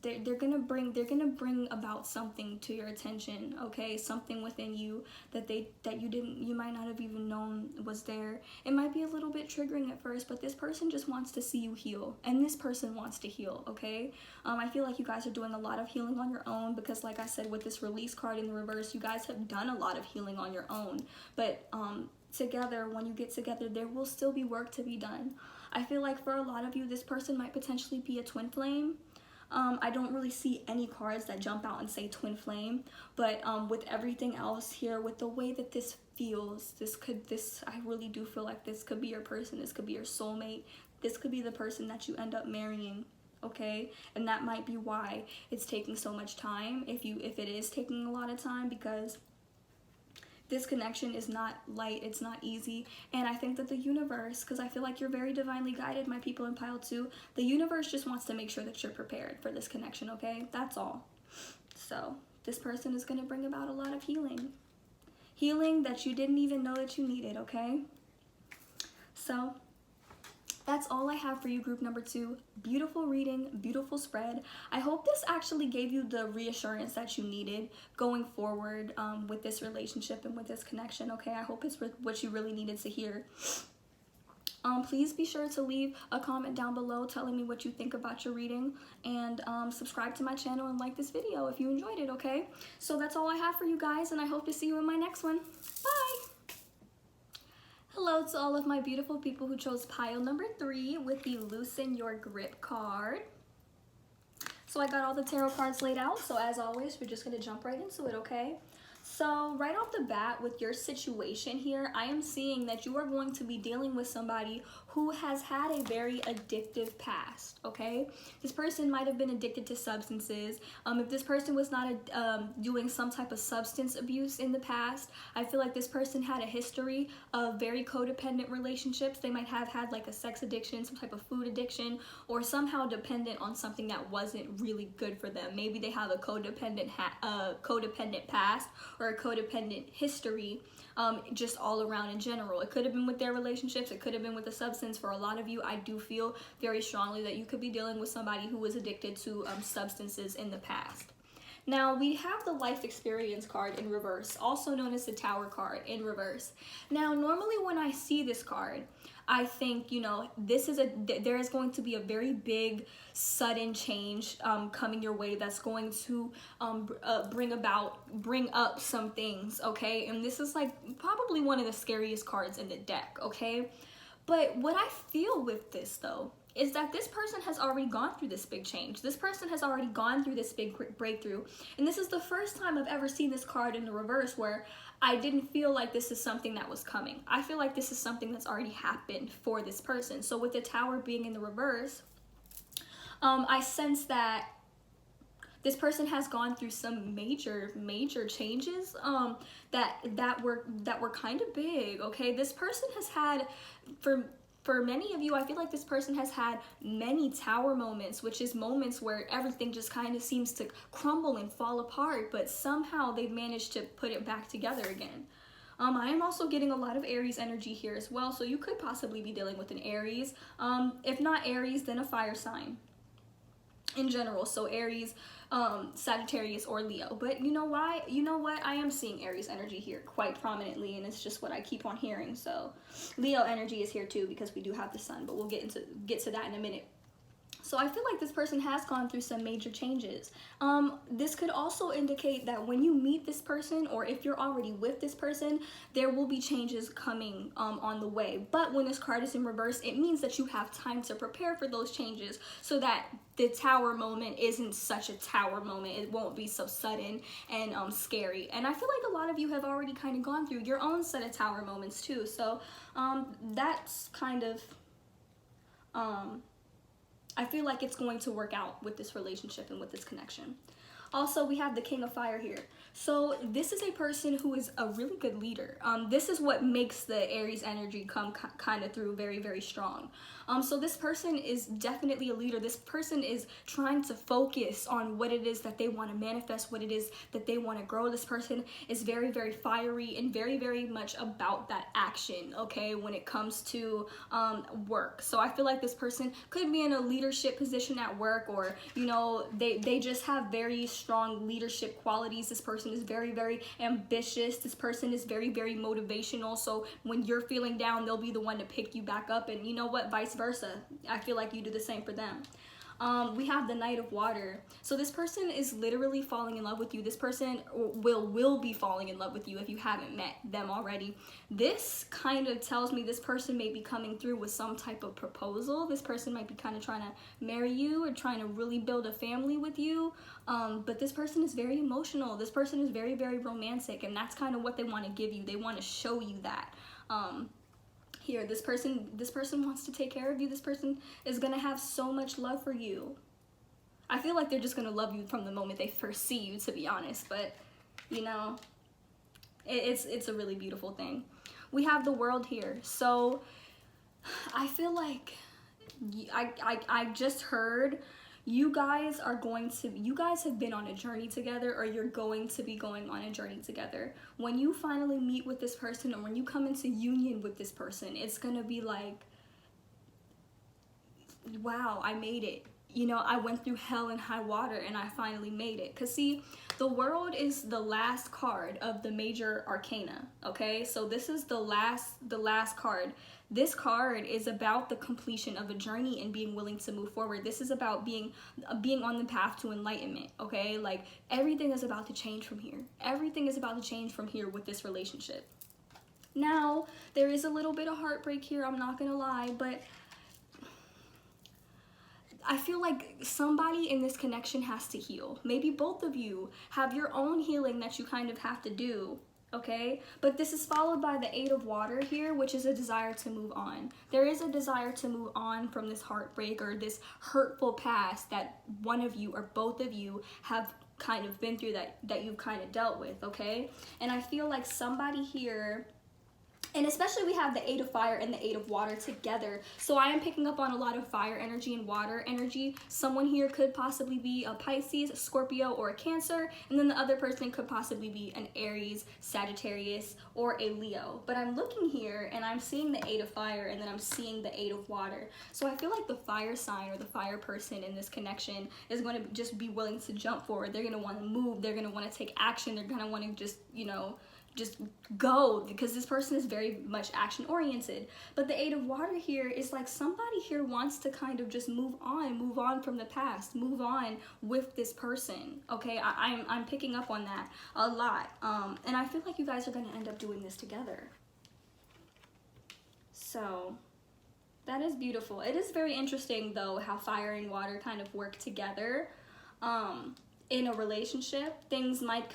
they're going to bring about something to your attention, okay? Something within you that you might not have even known was there. It might be a little bit triggering at first, but this person just wants to see you heal, and this person wants to heal, okay? I feel like you guys are doing a lot of healing on your own, because like I said, with this release card in the reverse, you guys have done a lot of healing on your own, but together, when you get together, there will still be work to be done. I feel like for a lot of you, this person might potentially be a twin flame. I don't really see any cards that jump out and say twin flame, but with everything else here, with the way that this feels, I really do feel like this could be your person. This could be your soulmate. This could be the person that you end up marrying, okay? And that might be why it's taking so much time, if it is taking a lot of time, because this connection is not light, it's not easy. And I think that the universe, because I feel like you're very divinely guided, my people in pile 2, the universe just wants to make sure that you're prepared for this connection, okay? That's all. So this person is going to bring about a lot of healing that you didn't even know that you needed, okay? So that's all I have for you, group number 2. Beautiful reading, beautiful spread. I hope this actually gave you the reassurance that you needed going forward with this relationship and with this connection, okay? I hope it's what you really needed to hear. Please be sure to leave a comment down below telling me what you think about your reading, and subscribe to my channel and like this video if you enjoyed it, okay? So that's all I have for you guys, and I hope to see you in my next one. Bye! Hello to all of my beautiful people who chose pile number 3 with the Loosen Your Grip card. So I got all the tarot cards laid out, so as always, we're just going to jump right into it, okay? So right off the bat with your situation here, I am seeing that you are going to be dealing with somebody who has had a very addictive past, okay? This person might have been addicted to substances. If this person was not doing some type of substance abuse in the past, I feel like this person had a history of very codependent relationships. They might have had like a sex addiction, some type of food addiction, or somehow dependent on something that wasn't really good for them. Maybe they have a codependent past or a codependent history, just all around in general. It could have been with their relationships, it could have been with the substance. For a lot of you, I do feel very strongly that you could be dealing with somebody who was addicted to substances in the past. Now, we have the life experience card in reverse, also known as the Tower card in reverse. Now, normally when I see this card, I think, you know, there is going to be a very big, sudden change coming your way that's going to bring up some things, okay? And this is like probably one of the scariest cards in the deck, okay? But what I feel with this, though, is that this person has already gone through this big change. This person has already gone through this big breakthrough. And this is the first time I've ever seen this card in the reverse where I didn't feel like this is something that was coming. I feel like this is something that's already happened for this person. So with the Tower being in the reverse, I sense that this person has gone through some major changes that were kind of big, okay? This person has had, for many of you, I feel like this person has had many Tower moments, which is moments where everything just kind of seems to crumble and fall apart, but somehow they've managed to put it back together again. I am also getting a lot of Aries energy here as well, so you could possibly be dealing with an Aries. If not Aries, then a fire sign in general, so Aries, Sagittarius, or Leo. But you know why? You know what? I am seeing Aries energy here quite prominently, and it's just what I keep on hearing. So Leo energy is here too because we do have the sun, but we'll get to that in a minute. So I feel like this person has gone through some major changes. This could also indicate that when you meet this person, or if you're already with this person, there will be changes coming on the way. But when this card is in reverse, it means that you have time to prepare for those changes so that the Tower moment isn't such a Tower moment. It won't be so sudden and scary. And I feel like a lot of you have already kind of gone through your own set of Tower moments too. So that's kind of... I feel like it's going to work out with this relationship and with this connection. Also, we have the King of Fire here. So this is a person who is a really good leader. This is what makes the Aries energy come kind of through very strong. So this person is definitely a leader. This person is trying to focus on what it is that they want to manifest, what it is that they want to grow. This person is very fiery and very much about that action, okay, when it comes to work. So I feel like this person could be in a leadership position at work, or, you know, they just have very strong leadership qualities. This person is very ambitious. This person is very motivational. So when you're feeling down, they'll be the one to pick you back up, and you know what, vice versa. I feel like you do the same for them. We have the Knight of Water. So this person is literally falling in love with you. This person will be falling in love with you if you haven't met them already. This kind of tells me this person may be coming through with some type of proposal. This person might be kind of trying to marry you or trying to really build a family with you. But this person is very emotional. This person is very romantic, and that's kind of what they want to give you. They want to show you that. Here, this person wants to take care of you. This person is gonna have so much love for you. I feel like they're just gonna love you from the moment they first see you, to be honest, but you know, it's a really beautiful thing. We have the World here. So I feel like I just heard you guys have been on a journey together, or you're going to be going on a journey together. When you finally meet with this person, or when you come into union with this person, it's gonna be like, wow, I made it. You know, I went through hell and high water and I finally made it. Because see, the World is the last card of the major arcana, okay? So this is the last card This card is about the completion of a journey and being willing to move forward. This is about being on the path to enlightenment, okay? Like, everything is about to change from here. Everything is about to change from here with this relationship. Now, there is a little bit of heartbreak here, I'm not gonna lie, but I feel like somebody in this connection has to heal. Maybe both of you have your own healing that you kind of have to do, okay? But this is followed by the 8 of water here, which is a desire to move on. There is a desire to move on from this heartbreak or this hurtful past that one of you or both of you have kind of been through, that you've kind of dealt with, okay? And I feel like somebody here, and especially we have the 8 of fire and the 8 of water together. So I am picking up on a lot of fire energy and water energy. Someone here could possibly be a Pisces, a Scorpio, or a Cancer. And then the other person could possibly be an Aries, Sagittarius, or a Leo. But I'm looking here and I'm seeing the 8 of fire and then I'm seeing the 8 of water. So I feel like the fire sign or the fire person in this connection is going to just be willing to jump forward. They're going to want to move. They're going to want to take action. They're going to want to just, just go, because this person is very much action oriented. But the 8 of water here is like somebody here wants to kind of just move on from the past, move on with this person, okay? I'm picking up on that a lot, and I feel like you guys are going to end up doing this together. So that is beautiful. It is very interesting though how fire and water kind of work together in a relationship. Things might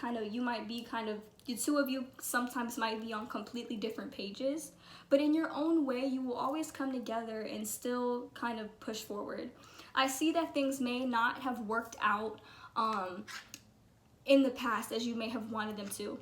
the two of you sometimes might be on completely different pages, but in your own way, you will always come together and still kind of push forward. I see that things may not have worked out in the past as you may have wanted them to.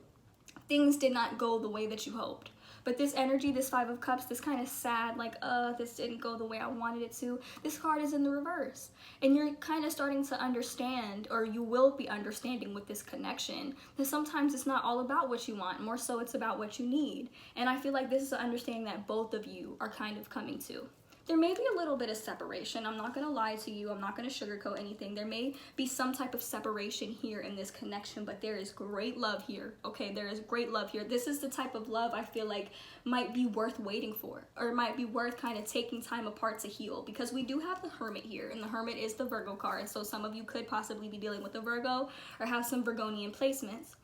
Things did not go the way that you hoped. But this energy, this 5 of Cups, this kind of sad, like, this didn't go the way I wanted it to. This card is in the reverse. And you're kind of starting to understand, or you will be understanding with this connection, that sometimes it's not all about what you want. More so, it's about what you need. And I feel like this is an understanding that both of you are kind of coming to. There may be a little bit of separation. I'm not going to lie to you. I'm not going to sugarcoat anything. There may be some type of separation here in this connection, but there is great love here, okay? There is great love here. This is the type of love I feel like might be worth waiting for, or might be worth kind of taking time apart to heal, because we do have the Hermit here, and the Hermit is the Virgo card, so some of you could possibly be dealing with a Virgo or have some Virgonian placements.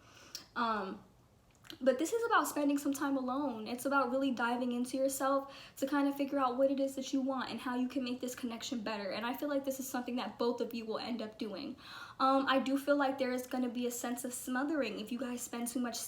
But this is about spending some time alone. It's about really diving into yourself to kind of figure out what it is that you want and how you can make this connection better. And I feel like this is something that both of you will end up doing. I do feel like there is going to be a sense of smothering if you guys spend too much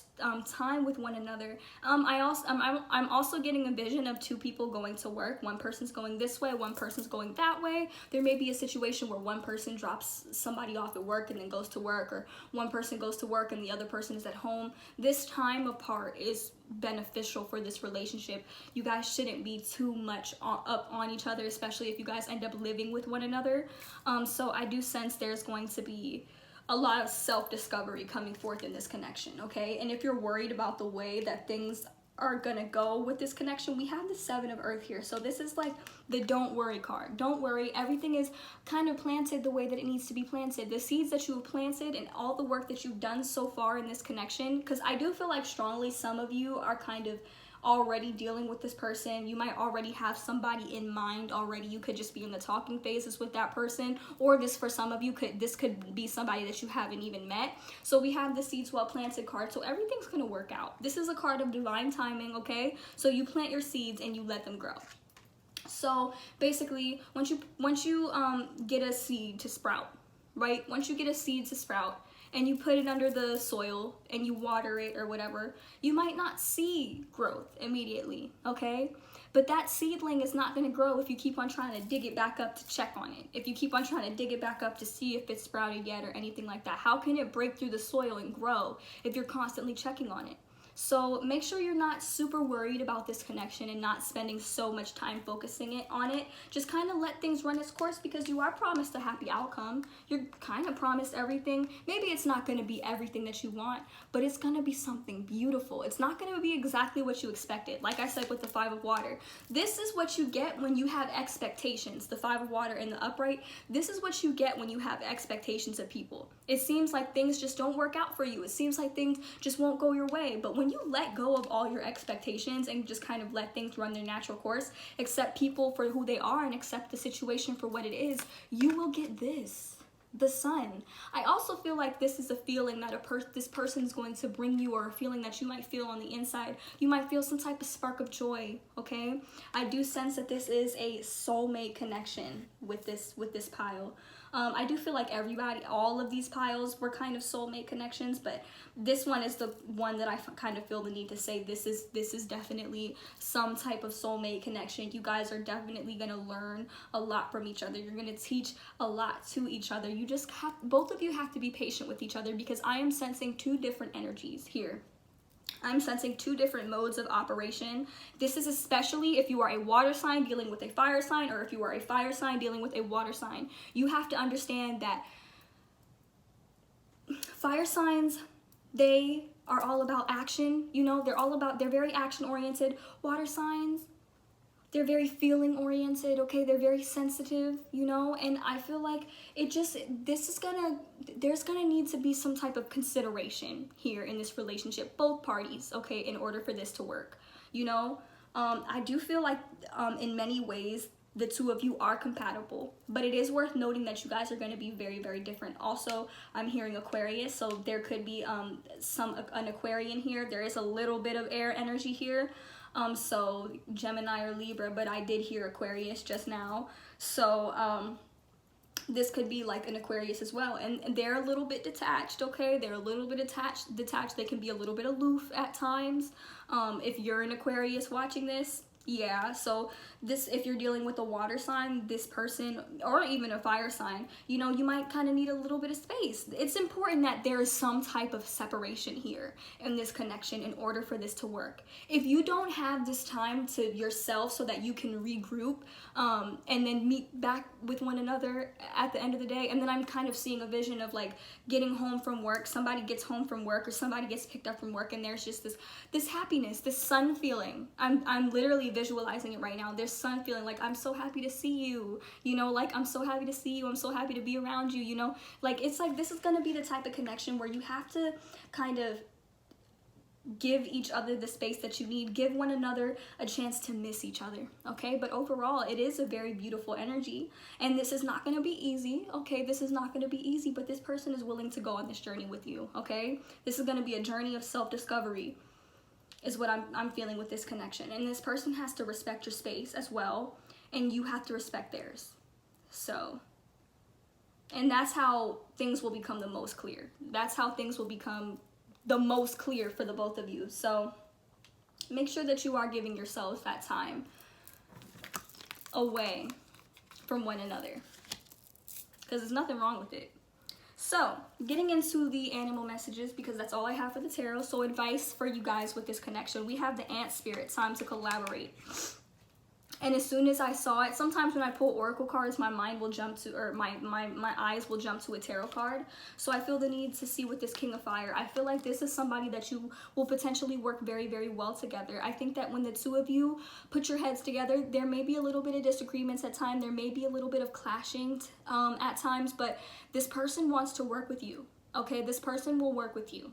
time with one another. I'm also getting a vision of two people going to work. One person's going this way, one person's going that way. There may be a situation where one person drops somebody off at work and then goes to work, or one person goes to work and the other person is at home. This time apart is beneficial for this relationship. You guys shouldn't be too much up on each other, especially if you guys end up living with one another. So I do sense there's going to be a lot of self-discovery coming forth in this connection, okay? And if you're worried about the way that things are gonna go with this connection, we have the 7 of Earth here. So this is like the don't worry card. Don't worry, everything is kind of planted the way that it needs to be planted. The seeds that you have planted and all the work that you've done so far in this connection, because I do feel like strongly some of you are kind of already dealing with this person. You might already have somebody in mind already. You could just be in the talking phases with that person, or this for some of you this could be somebody that you haven't even met. So we have the seeds well planted card, so everything's gonna work out. This is a card of divine timing, okay? So you plant your seeds and you let them grow. So basically, once you get a seed to sprout, right? Once you get a seed to sprout and you put it under the soil and you water it or whatever, you might not see growth immediately, okay? But that seedling is not gonna grow if you keep on trying to dig it back up to check on it. If you keep on trying to dig it back up to see if it's sprouted yet or anything like that. How can it break through the soil and grow if you're constantly checking on it? So make sure you're not super worried about this connection and not spending so much time focusing on it. Just kind of let things run its course, because you are promised a happy outcome. You're kind of promised everything. Maybe it's not going to be everything that you want, but it's going to be something beautiful. It's not going to be exactly what you expected. Like I said with the 5 of water, this is what you get when you have expectations. The 5 of water in the upright, this is what you get when you have expectations of people. It seems like things just don't work out for you. It seems like things just won't go your way. But when when you let go of all your expectations and just kind of let things run their natural course, accept people for who they are and accept the situation for what it is, you will get this, the Sun. I also feel like this is a feeling that this person's going to bring you, or a feeling that you might feel on the inside. You might feel some type of spark of joy, okay? I do sense that this is a soulmate connection with this pile. I do feel like all of these piles were kind of soulmate connections, but this one is the one that I kind of feel the need to say this is definitely some type of soulmate connection. You guys are definitely going to learn a lot from each other. You're going to teach a lot to each other. Both of you have to be patient with each other, because I am sensing two different energies here. I'm sensing two different modes of operation. This is especially if you are a water sign dealing with a fire sign, or if you are a fire sign dealing with a water sign. You have to understand that fire signs, they are all about action. You know, they're very action oriented. Water signs, they're very feeling oriented, okay? They're very sensitive, you know? And I feel like there's gonna need to be some type of consideration here in this relationship, both parties, okay, in order for this to work, you know? I do feel like in many ways, the two of you are compatible, but it is worth noting that you guys are going to be very, very different. Also, I'm hearing Aquarius, so there could be an Aquarian here. There is a little bit of air energy here. So Gemini or Libra, but I did hear Aquarius just now. So this could be like an Aquarius as well. And they're a little bit detached, okay? They're a little bit detached. They can be a little bit aloof at times. If you're an Aquarius watching this, yeah, so if you're dealing with a water sign, this person, or even a fire sign, you know, you might kind of need a little bit of space. It's important that there is some type of separation here in this connection in order for this to work. If you don't have this time to yourself so that you can regroup and then meet back with one another at the end of the day, and then I'm kind of seeing a vision of like getting home from work, somebody gets home from work, or somebody gets picked up from work, and there's just this happiness, this sun feeling. I'm literally visualizing it right now. There's sun feeling, like I'm so happy to see you, you know, like I'm so happy to see you, I'm so happy to be around you, you know, like it's like this is going to be the type of connection where you have to kind of give each other the space that you need, give one another a chance to miss each other, okay? But overall, it is a very beautiful energy, and this is not going to be easy, okay? This is not going to be easy, but this person is willing to go on this journey with you, okay? This is going to be a journey of self-discovery, is what I'm feeling with this connection. And this person has to respect your space as well, and you have to respect theirs. So, and that's how things will become the most clear. That's how things will become the most clear for the both of you. So make sure that you are giving yourselves that time away from one another, because there's nothing wrong with it. So, getting into the animal messages, because that's all I have for the tarot. So, advice for you guys with this connection. We have the ant spirit, time to collaborate. And as soon as I saw it, sometimes when I pull oracle cards, my mind will jump to, or my eyes will jump to a tarot card. So I feel the need to see with this King of Fire. I feel like this is somebody that you will potentially work very, very well together. I think that when the two of you put your heads together, there may be a little bit of disagreements at times. There may be a little bit of clashing at times, but this person wants to work with you, okay? This person will work with you.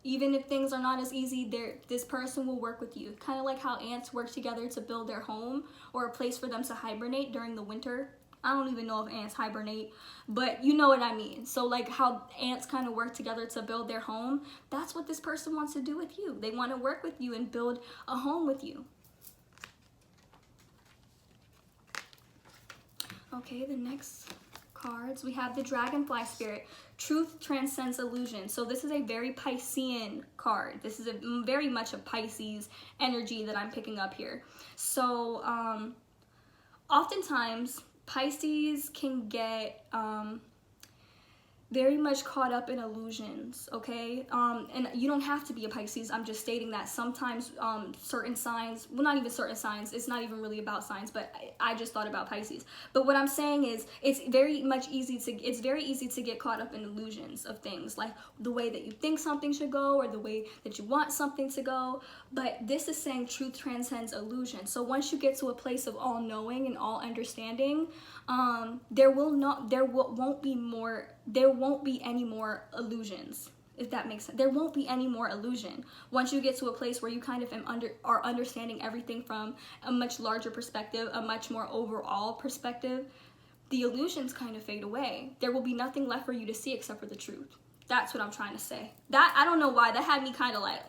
Even if things are not as easy, this person will work with you. Kind of like how ants work together to build their home, or a place for them to hibernate during the winter. I don't even know if ants hibernate, but you know what I mean. So like how ants kind of work together to build their home, that's what this person wants to do with you. They want to work with you and build a home with you. Okay, the next cards, we have the Dragonfly Spirit. Truth transcends illusion. So this is a very Piscean card. This is very much a Pisces energy that I'm picking up here. So oftentimes Pisces can get very much caught up in illusions, okay? And you don't have to be a Pisces. I'm just stating that sometimes certain signs, well, not even certain signs, it's not even really about signs, but I just thought about Pisces. But what I'm saying is it's very easy to get caught up in illusions of things, like the way that you think something should go, or the way that you want something to go. But this is saying truth transcends illusion. So once you get to a place of all knowing and all understanding, there won't be any more illusions. if that makes sense. There won't be any more illusion. Once you get to a place where you kind of are understanding everything from a much larger perspective, a much more overall perspective, the illusions kind of fade away. There will be nothing left for you to see except for the truth. That's what I'm trying to say. That, I don't know why, that had me kind of like,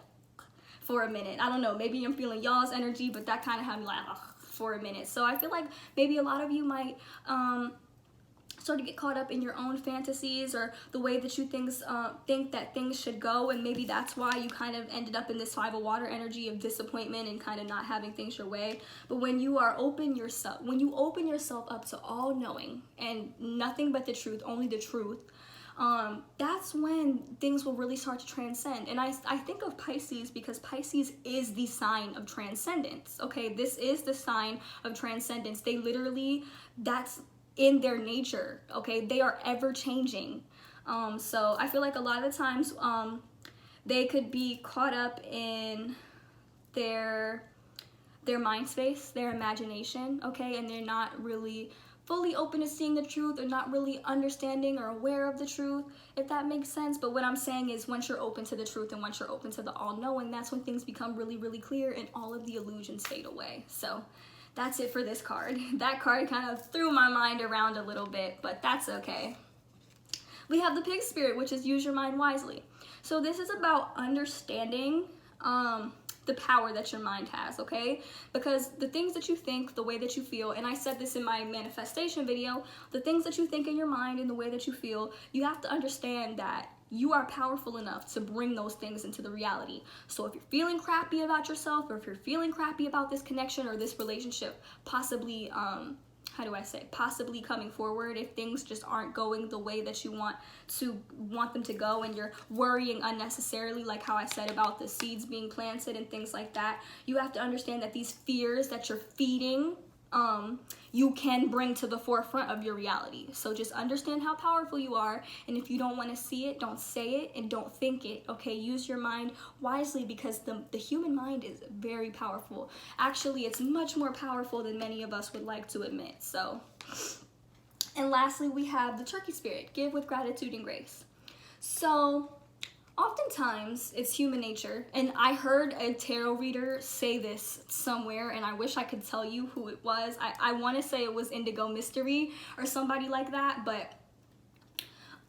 for a minute. I don't know, maybe I'm feeling y'all's energy, but that kind of had me like, for a minute. So I feel like maybe a lot of you might start to get caught up in your own fantasies or the way that you think that things should go, and maybe that's why you kind of ended up in this 5 of water energy of disappointment and kind of not having things your way. But when you open yourself up to all knowing and nothing but the truth, only the truth, that's when things will really start to transcend. And I think of Pisces because Pisces is the sign of transcendence. Okay, this is the sign of transcendence. They literally, that's in their nature. Okay, they are ever changing. So I feel like a lot of the times they could be caught up in their mind space, their imagination, okay, and they're not really fully open to seeing the truth, or not really understanding or aware of the truth, if that makes sense. But what I'm saying is, once you're open to the truth and once you're open to the all-knowing, that's when things become really, really clear and all of the illusions fade away. So that's it for this card. That card kind of threw my mind around a little bit, but that's okay. We have the Pig Spirit, which is use your mind wisely. So this is about understanding the power that your mind has, okay? Because the things that you think, the way that you feel, and I said this in my manifestation video, the things that you think in your mind and the way that you feel, you have to understand that you are powerful enough to bring those things into the reality. So if you're feeling crappy about yourself, or if you're feeling crappy about this connection or this relationship, possibly possibly coming forward, if things just aren't going the way that you want them to go, and you're worrying unnecessarily, like how I said about the seeds being planted and things like that, you have to understand that these fears that you're feeding, you can bring to the forefront of your reality. So just understand how powerful you are, and if you don't want to see it, don't say it and don't think it, okay? Use your mind wisely, because the human mind is very powerful. Actually, it's much more powerful than many of us would like to admit. So, and lastly, we have the Turkey Spirit, give with gratitude and grace. So oftentimes it's human nature, and I heard a tarot reader say this somewhere, and I wish I could tell you who it was. I want to say it was Indigo Mystery or somebody like that, but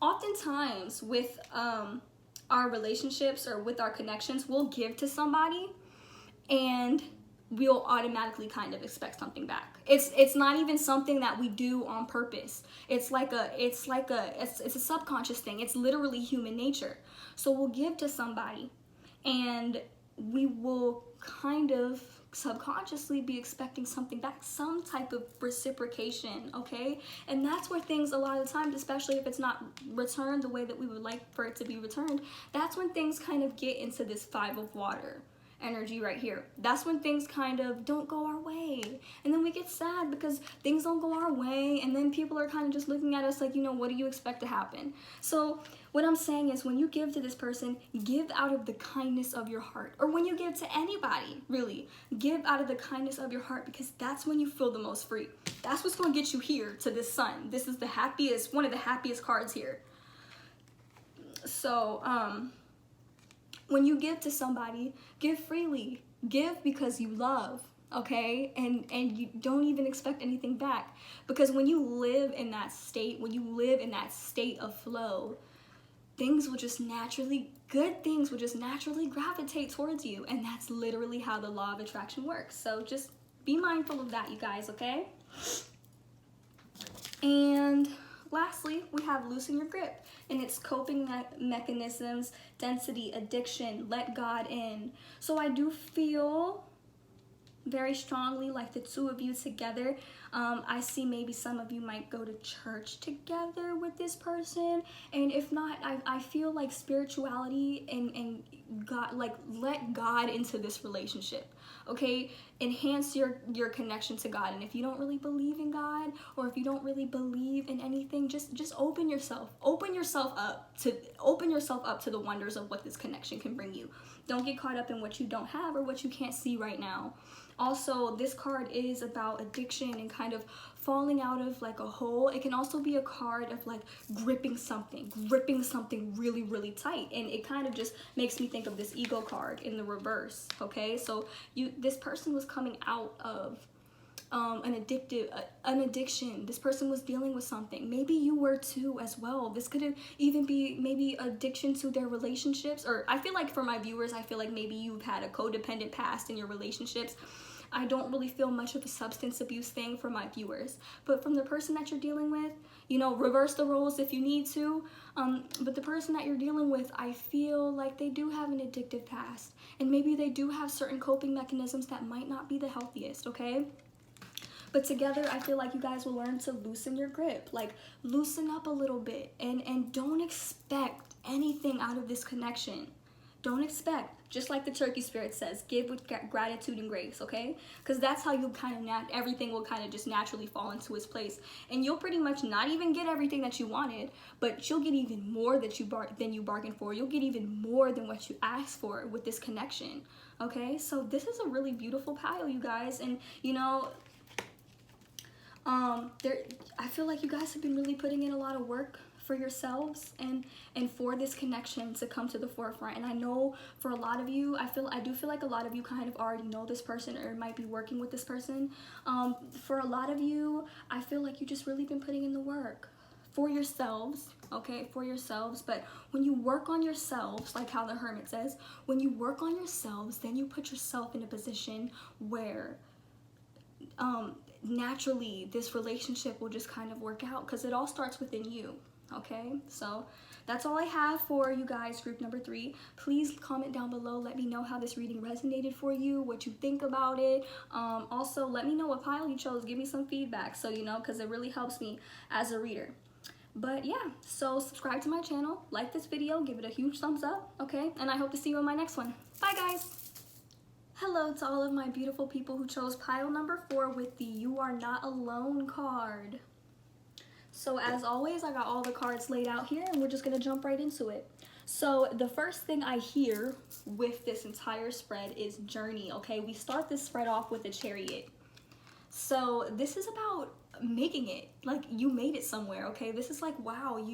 oftentimes with our relationships or with our connections, we'll give to somebody and we'll automatically kind of expect something back. It's not even something that we do on purpose. It's a subconscious thing. It's literally human nature. So we'll give to somebody and we will kind of subconsciously be expecting something back, some type of reciprocation, okay? And that's where things, a lot of times, especially if it's not returned the way that we would like for it to be returned, that's when things kind of get into this 5 of water energy right here. That's when things kind of don't go our way, and then we get sad because things don't go our way, and then people are kind of just looking at us like, you know, what do you expect to happen? So what I'm saying is, when you give to this person, give out of the kindness of your heart. Or when you give to anybody, really, give out of the kindness of your heart, because that's when you feel the most free. That's what's going to get you here to this sun. This is the happiest, one of the happiest cards here. So when you give to somebody, give freely. Give because you love, okay? And you don't even expect anything back. Because when you live in that state, of flow, things will just naturally, good things will just naturally gravitate towards you. And that's literally how the law of attraction works. So just be mindful of that, you guys, okay? And lastly, we have loosen your grip, and it's coping mechanisms, density, addiction, let God in. So I do feel very strongly like the two of you together. I see maybe some of you might go to church together with this person, and if not, I feel like spirituality and God, like, let God into this relationship, okay? Enhance your connection to God. And if you don't really believe in God, or if you don't really believe in anything, just open yourself up to the wonders of what this connection can bring you. Don't get caught up in what you don't have or what you can't see right now. Also, this card is about addiction and kind of falling out of like a hole. It can also be a card of like gripping something really, really tight. And it kind of just makes me think of this ego card in the reverse, okay? So this person was coming out of an addiction. This person was dealing with something. Maybe you were too as well. This could even be maybe addiction to their relationships. Or I feel like for my viewers, I feel like maybe you've had a codependent past in your relationships. I don't really feel much of a substance abuse thing for my viewers. But from the person that you're dealing with, you know, reverse the roles if you need to. But the person that you're dealing with, I feel like they do have an addictive past. And maybe they do have certain coping mechanisms that might not be the healthiest, okay? But together, I feel like you guys will learn to loosen your grip, like loosen up a little bit, and don't expect anything out of this connection. Don't expect, just like the turkey spirit says, give with gratitude and grace, okay? Because that's how you kind of, everything will kind of just naturally fall into its place. And you'll pretty much not even get everything that you wanted, but you'll get even more than you bargained for. You'll get even more than what you asked for with this connection, okay? So this is a really beautiful pile, you guys. And, you know, I feel like you guys have been really putting in a lot of work for yourselves and for this connection to come to the forefront. And I know for a lot of you, I do feel like a lot of you kind of already know this person or might be working with this person. For a lot of you, I feel like you just really been putting in the work for yourselves, okay, for yourselves. But when you work on yourselves, like how the Hermit says, when you work on yourselves, then you put yourself in a position where naturally this relationship will just kind of work out, because it all starts within you, okay? So that's all I have for you guys, group number 3. Please comment down below, let me know how this reading resonated for you, what you think about it. Also let me know what pile you chose, give me some feedback, so you know, because it really helps me as a reader. But yeah, so subscribe to my channel, like this video, give it a huge thumbs up, okay? And I hope to see you in my next one. Bye guys. Hello to all of my beautiful people who chose pile number 4 with the You Are Not Alone card. So as always, I got all the cards laid out here and we're just gonna jump right into it. So the first thing I hear with this entire spread is journey, okay? We start this spread off with a Chariot. So this is about making it, like you made it somewhere, okay? This is like, wow,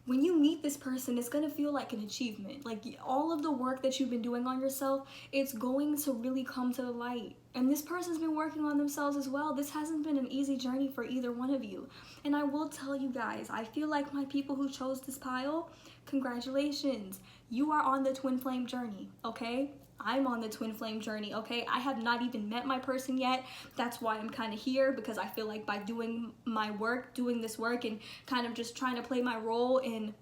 when you meet this person, it's gonna feel like an achievement. Like all of the work that you've been doing on yourself, it's going to really come to the light. And this person's been working on themselves as well. This hasn't been an easy journey for either one of you. And I will tell you guys, I feel like my people who chose this pile, congratulations. You are on the twin flame journey, okay? I'm on the twin flame journey, okay? I have not even met my person yet. That's why I'm kind of here, because I feel like by doing my work, doing this work and kind of just trying to play my role in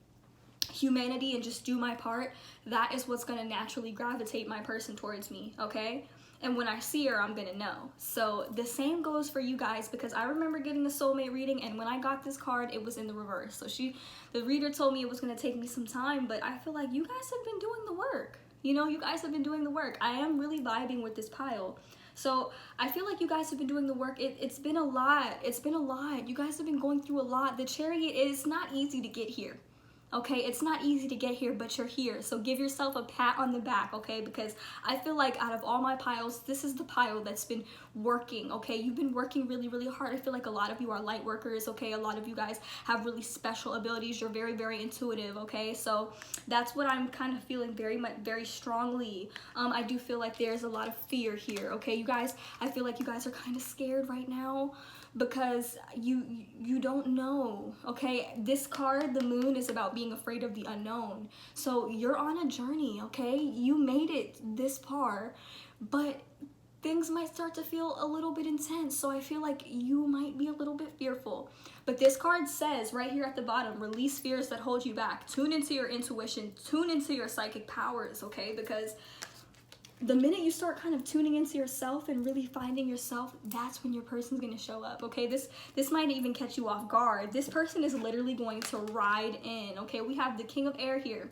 humanity and just do my part, that is what's going to naturally gravitate my person towards me, okay? And when I see her, I'm gonna know. So the same goes for you guys, because I remember getting the soulmate reading, and when I got this card, it was in the reverse. So the reader told me it was gonna take me some time, but I feel like you guys have been doing the work. You know, you guys have been doing the work. I am really vibing with this pile. So I feel like you guys have been doing the work. It's been a lot. It's been a lot. You guys have been going through a lot. The Chariot is not easy to get here. Okay, it's not easy to get here, but you're here. So give yourself a pat on the back, okay? Because I feel like out of all my piles, this is the pile that's been working, okay? You've been working really, really hard. I feel like a lot of you are light workers, okay? A lot of you guys have really special abilities. You're very, very intuitive, okay? So that's what I'm kind of feeling very strongly. I do feel like there's a lot of fear here, okay? You guys, I feel like you guys are kind of scared right now, because you don't know, okay? This card, the Moon, is about being afraid of the unknown. So you're on a journey, okay? You made it this far, but things might start to feel a little bit intense. So I feel like you might be a little bit fearful. But this card says right here at the bottom, release fears that hold you back. Tune into your intuition, tune into your psychic powers, okay? Because the minute you start kind of tuning into yourself and really finding yourself, that's when your person's going to show up, okay? This might even catch you off guard. This person is literally going to ride in, okay? We have the King of Air here.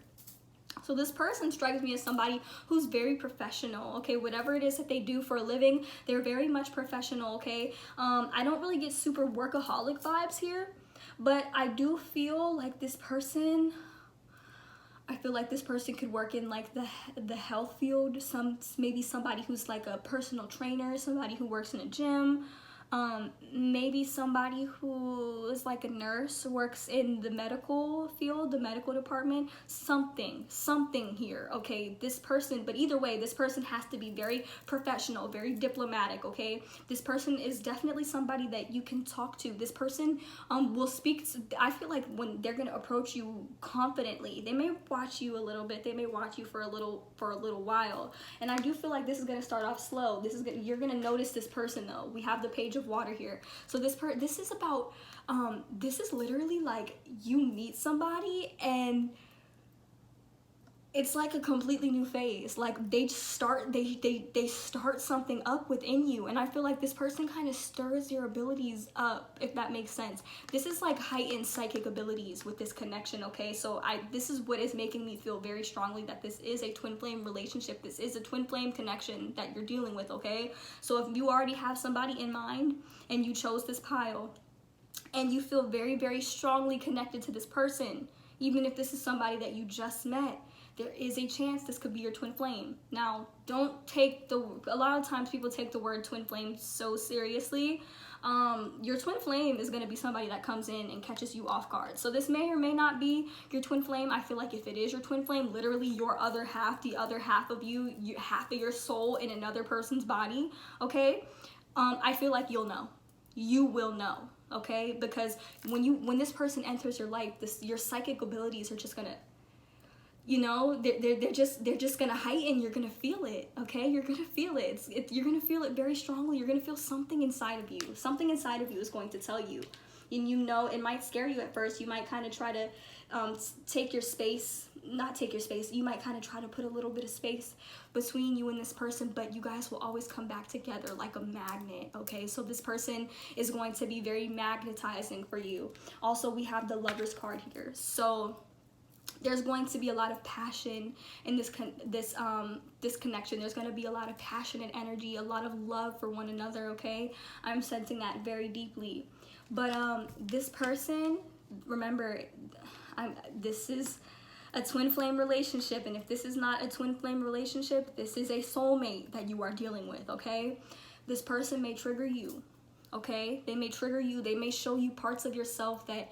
So this person strikes me as somebody who's very professional, okay? Whatever it is that they do for a living, they're very much professional, okay? I don't really get super workaholic vibes here, but I do feel like this person... I feel like this person could work in like the health field. Maybe somebody who's like a personal trainer, somebody who works in a gym. Maybe somebody who is like a nurse, works in the medical field, the medical department, something here, okay? This person, but either way, this person has to be very professional, very diplomatic, okay? This person is definitely somebody that you can talk to. This person will speak. I feel like when they're gonna approach you confidently, they may watch you a little bit, they may watch you for a little while, and I do feel like this is gonna start off slow. You're gonna notice this person though. We have the Page of Water here, so this is about this is literally like you meet somebody and it's like a completely new phase. Like they start something up within you, and I feel like this person kind of stirs your abilities up, if that makes sense. This is like heightened psychic abilities with this connection, okay? So this is what is making me feel very strongly that this is a twin flame relationship. This is a twin flame connection that you're dealing with, okay? So if you already have somebody in mind and you chose this pile and you feel very, very strongly connected to this person, even if this is somebody that you just met, there is a chance this could be your twin flame. Now, don't take a lot of times people take the word twin flame so seriously. Your twin flame is going to be somebody that comes in and catches you off guard. So this may or may not be your twin flame. I feel like if it is your twin flame, literally your other half, the other half of you, half of your soul in another person's body, okay? I feel like you'll know. You will know, okay? Because when this person enters your life, your psychic abilities are just going to, you know, they're just gonna heighten. You're gonna feel it, okay? You're gonna feel it. You're gonna feel it very strongly. You're gonna feel something inside of you. Something inside of you is going to tell you. And you know, it might scare you at first. You might kind of try to take your space, not take your space. You might kind of try to put a little bit of space between you and this person, but you guys will always come back together like a magnet, okay? So this person is going to be very magnetizing for you. Also, we have the Lovers card here. So there's going to be a lot of passion in this connection. There's going to be a lot of passion and energy, a lot of love for one another, okay? I'm sensing that very deeply. But this person, remember, this is a twin flame relationship, and if this is not a twin flame relationship, this is a soulmate that you are dealing with, okay? This person may trigger you, okay? They may trigger you. They may show you parts of yourself that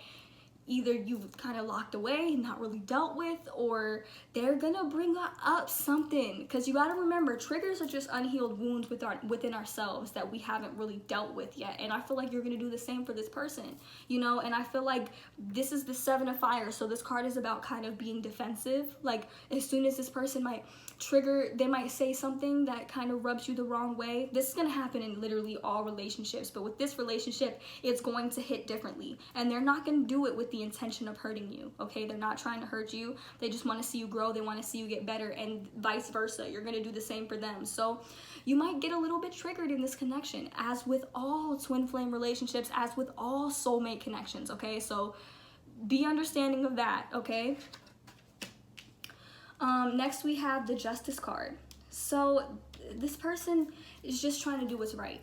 either you've kind of locked away, not really dealt with, or they're gonna bring up something. Because you gotta remember, triggers are just unhealed wounds within ourselves that we haven't really dealt with yet. And I feel like you're gonna do the same for this person, you know? And I feel like this is the Seven of Fire, so this card is about kind of being defensive. Like, as soon as this person might trigger, they might say something that kind of rubs you the wrong way. This is gonna happen in literally all relationships, but with this relationship, it's going to hit differently. And they're not gonna do it with the intention of hurting you, okay? They're not trying to hurt you. They just want to see you grow. They want to see you get better, and vice versa. You're going to do the same for them. So you might get a little bit triggered in this connection, as with all twin flame relationships, as with all soulmate connections, okay? So be understanding of that, okay? Next we have the Justice card. So this person is just trying to do what's right,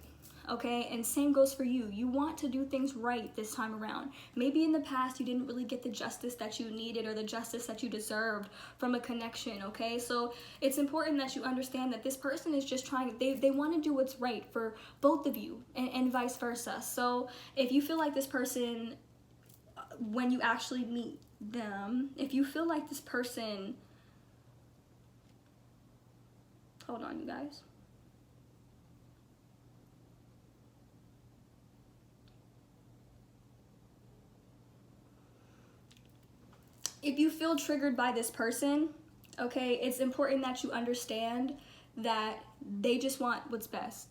okay? And same goes for you. You want to do things right this time around. Maybe in the past you didn't really get the justice that you needed or the justice that you deserved from a connection, okay? So it's important that you understand that this person is just trying, they want to do what's right for both of you, and vice versa. So if you feel like this person, when you actually meet them, if you feel like this person, hold on you guys. If you feel triggered by this person, okay, it's important that you understand that they just want what's best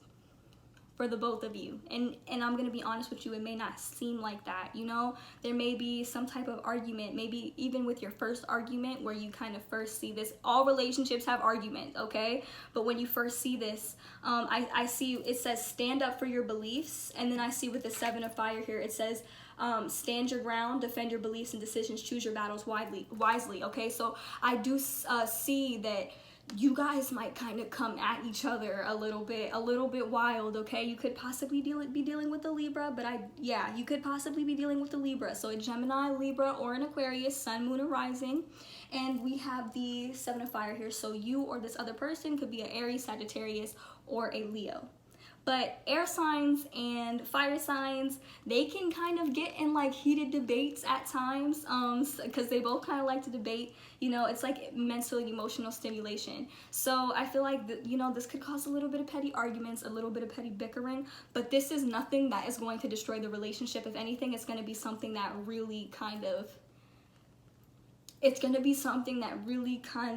for the both of you. And I'm gonna be honest with you, it may not seem like that, you know? There may be some type of argument, maybe even with your first argument where you kind of first see this. All relationships have argument, okay? But when you first see this, I see it says stand up for your beliefs, and then I see with the Seven of Fire here, it says stand your ground, defend your beliefs and decisions, choose your battles wisely, okay? So I do see that you guys might kind of come at each other a little bit wild, okay? You could possibly be dealing with a Libra, but you could possibly be dealing with a Libra. So a Gemini, Libra, or an Aquarius, Sun, Moon, or Rising. And we have the Seven of Fire here. So you or this other person could be an Aries, Sagittarius, or a Leo. But air signs and fire signs, they can kind of get in like heated debates at times, because they both kind of like to debate. You know, it's like mental emotional stimulation. So I feel like you know, this could cause a little bit of petty arguments, a little bit of petty bickering, but this is nothing that is going to destroy the relationship. If anything, it's going to be something that really kind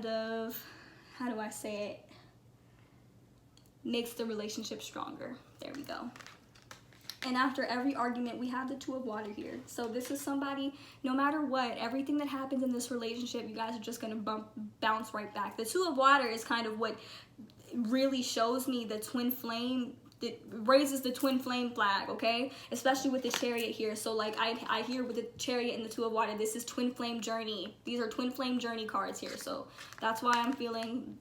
of, how do I say it, makes the relationship stronger. There we go. And after every argument, we have the Two of Water here. So this is somebody, no matter what, everything that happens in this relationship, you guys are just going to bounce right back. The Two of Water is kind of what really shows me the twin flame. It raises the twin flame flag, okay? Especially with the Chariot here. So like I hear with the Chariot and the Two of Water, this is twin flame journey. These are twin flame journey cards here. So that's why I'm feeling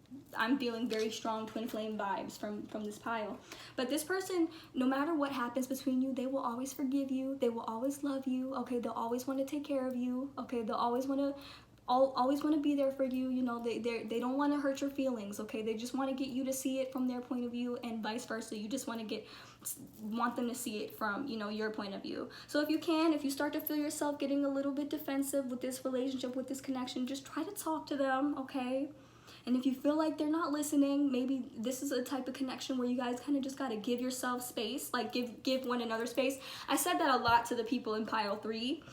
very strong twin flame vibes from this pile. But this person, no matter what happens between you, they will always forgive you. They will always love you, okay? They'll always want to take care of you, okay? They'll always want to be there for you. You know, they don't want to hurt your feelings, okay? They just want to get you to see it from their point of view, and vice versa. You just want them to see it from, you know, your point of view. So if you start to feel yourself getting a little bit defensive with this relationship, with this connection, just try to talk to them, okay? And if you feel like they're not listening, maybe this is a type of connection where you guys kind of just got to give yourself space, like give one another space. I said that a lot to the people in pile 3.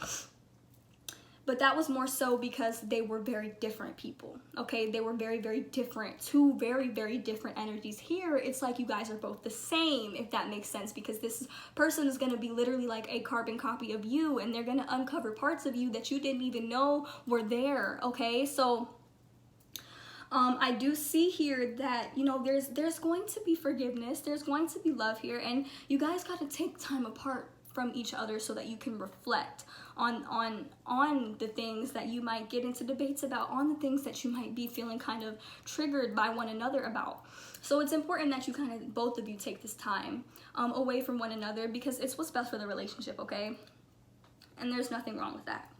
But that was more so because they were very different people, okay? They were very, very different. Two very, very different energies. Here, it's like you guys are both the same, if that makes sense, because this person is going to be literally like a carbon copy of you, and they're going to uncover parts of you that you didn't even know were there, okay? So I do see here that, you know, there's going to be forgiveness, there's going to be love here, and you guys got to take time apart from each other so that you can reflect on the things that you might get into debates about, on the things that you might be feeling kind of triggered by one another about. So it's important that you kind of, both of you, take this time away from one another, because it's what's best for the relationship, okay? And there's nothing wrong with that.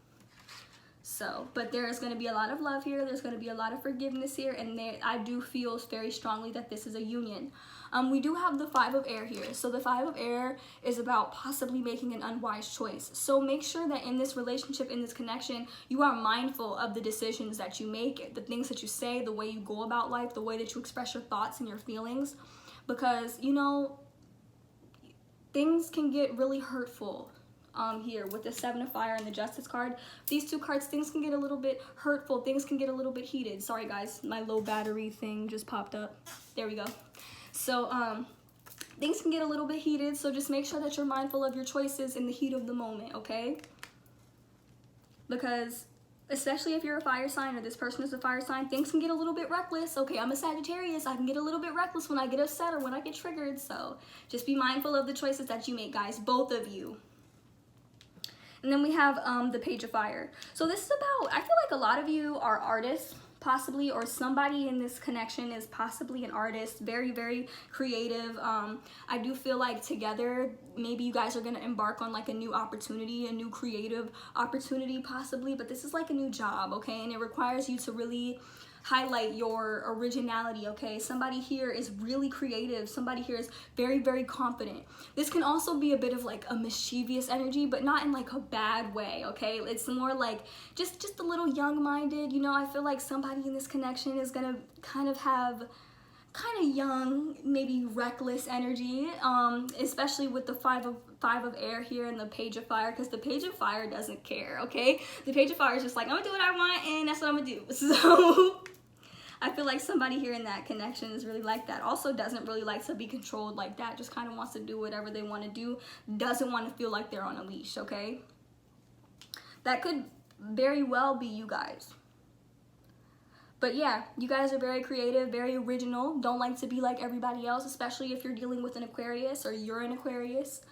So, but there is going to be a lot of love here. There's going to be a lot of forgiveness here. And I do feel very strongly that this is a union. We do have the Five of Air here. So the Five of Air is about possibly making an unwise choice. So make sure that in this relationship, in this connection, you are mindful of the decisions that you make, the things that you say, the way you go about life, the way that you express your thoughts and your feelings. Because, you know, things can get really hurtful. Here with the Seven of Fire and the Justice card, these two cards, things can get a little bit hurtful, things can get a little bit heated. Sorry guys, my low battery thing just popped up. There we go. So things can get a little bit heated, so just make sure that you're mindful of your choices in the heat of the moment, okay? Because especially if you're a fire sign or this person is a fire sign, things can get a little bit reckless. Okay, I'm a Sagittarius, I can get a little bit reckless when I get upset or when I get triggered. So just be mindful of the choices that you make, guys, both of you. And then we have the Page of Fire. So this is about, I feel like a lot of you are artists, possibly, or somebody in this connection is possibly an artist, very, very creative. I do feel like together, maybe you guys are going to embark on like a new opportunity, a new creative opportunity possibly, but this is like a new job, okay? And it requires you to really highlight your originality, okay? Somebody here is really creative. Somebody here is very, very confident. This can also be a bit of like a mischievous energy, but not in like a bad way, okay? It's more like just a little young-minded, you know? I feel like somebody in this connection is gonna kind of have kind of young, maybe reckless energy, especially with the five of air here and the Page of Fire, because the Page of Fire doesn't care, okay? The Page of Fire is just like, I'm gonna do what I want and that's what I'm gonna do. So I feel like somebody here in that connection is really like that. Also doesn't really like to be controlled like that, just kind of wants to do whatever they want to do, doesn't want to feel like they're on a leash, okay? That could very well be you guys. But yeah, you guys are very creative, very original, don't like to be like everybody else, especially if you're dealing with an Aquarius or you're an Aquarius.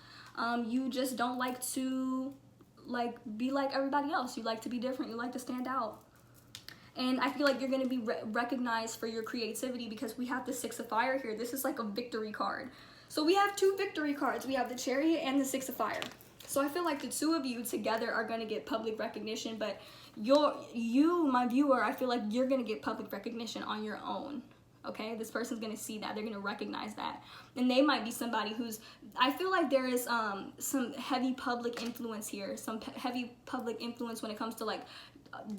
You just don't like to be like everybody else. You like to be different, you like to stand out. And I feel like you're going to be recognized for your creativity because we have the Six of Fire here. This is like a victory card. So we have two victory cards. We have the Chariot and the Six of Fire. So I feel like the two of you together are going to get public recognition, but you, my viewer, I feel like you're going to get public recognition on your own, Okay, this person's gonna see that. They're gonna recognize that. And they might be somebody who's, I feel like there is some heavy public influence here, some heavy public influence when it comes to like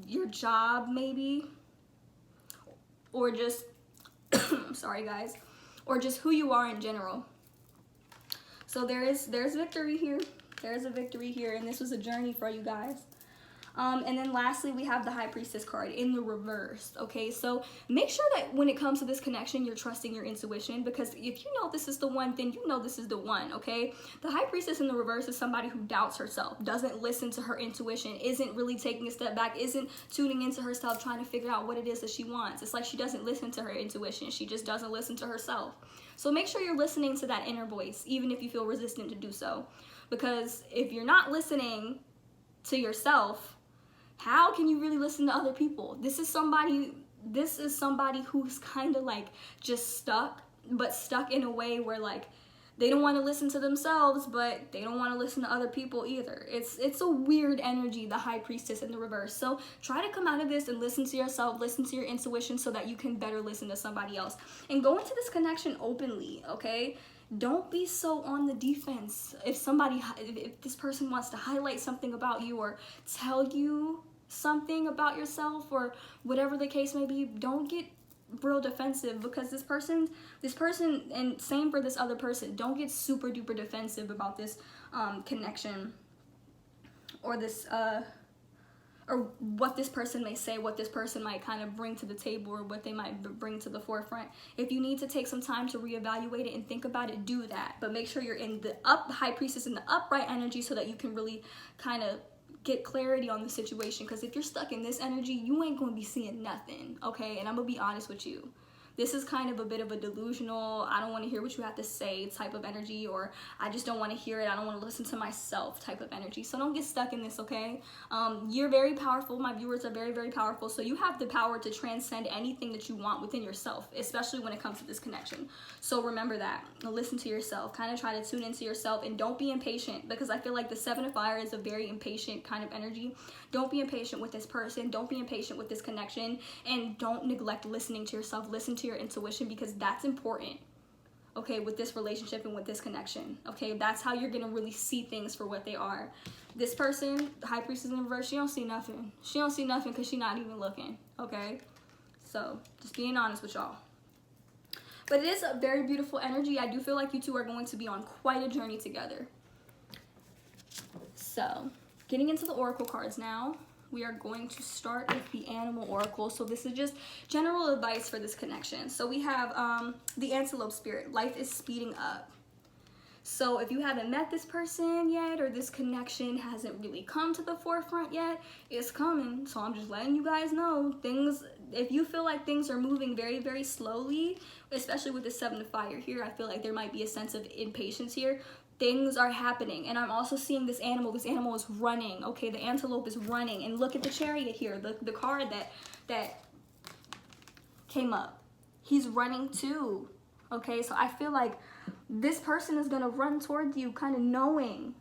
your job maybe, or just, sorry guys, or just who you are in general. So there's victory here. There's a victory here, and this was a journey for you guys. And then lastly, we have the High Priestess card in the reverse, okay? So make sure that when it comes to this connection, you're trusting your intuition, because if you know this is the one, then you know this is the one, okay? The High Priestess in the reverse is somebody who doubts herself, doesn't listen to her intuition, isn't really taking a step back, isn't tuning into herself, trying to figure out what it is that she wants. It's like she doesn't listen to her intuition. She just doesn't listen to herself. So make sure you're listening to that inner voice, even if you feel resistant to do so. Because if you're not listening to yourself, how can you really listen to other people? This is somebody who's kind of like just stuck, but stuck in a way where like they don't want to listen to themselves, but they don't want to listen to other people either. It's a weird energy, the High Priestess in the reverse. So try to come out of this and listen to yourself, listen to your intuition, so that you can better listen to somebody else. And go into this connection openly, okay? Don't be so on the defense. If this person wants to highlight something about you or tell you something about yourself or whatever the case may be, don't get real defensive, because this person, and same for this other person, don't get super duper defensive about this connection or this or what this person may say, what this person might kind of bring to the table, or what they might bring to the forefront. If you need to take some time to reevaluate it and think about it, do that. But make sure you're in the High Priestess in the upright energy, so that you can really kind of get clarity on the situation. Because if you're stuck in this energy, you ain't gonna be seeing nothing, okay? And I'm gonna be honest with you, this is kind of a bit of a delusional, I don't want to hear what you have to say type of energy, or I just don't want to hear it, I don't want to listen to myself type of energy. So don't get stuck in this, okay? You're very powerful. My viewers are very, very powerful. So you have the power to transcend anything that you want within yourself, especially when it comes to this connection. So remember that. Listen to yourself. Kind of try to tune into yourself, and don't be impatient, because I feel like the Seven of Fire is a very impatient kind of energy. Don't be impatient with this person. Don't be impatient with this connection, and don't neglect listening to yourself. Listen to your intuition, because that's important, okay, with this relationship and with this connection, okay? That's how you're gonna really see things for what they are. This person, the High Priestess in reverse, she don't see nothing. She don't see nothing because she's not even looking, okay? So just being honest with y'all. But it is a very beautiful energy. I do feel like you two are going to be on quite a journey together. So getting into the oracle cards now, we are going to start with the Animal Oracle. So this is just general advice for this connection. So we have the Antelope Spirit. Life is speeding up. So if you haven't met this person yet, or this connection hasn't really come to the forefront yet, it's coming. So I'm just letting you guys know, things, if you feel like things are moving very, very slowly, especially with the Seven of Fire here, I feel like there might be a sense of impatience here. Things are happening. And I'm also seeing this animal is running, okay? The antelope is running. And look at the Chariot here, the card that came up. He's running too, okay? So I feel like this person is gonna run toward you, kind of knowing.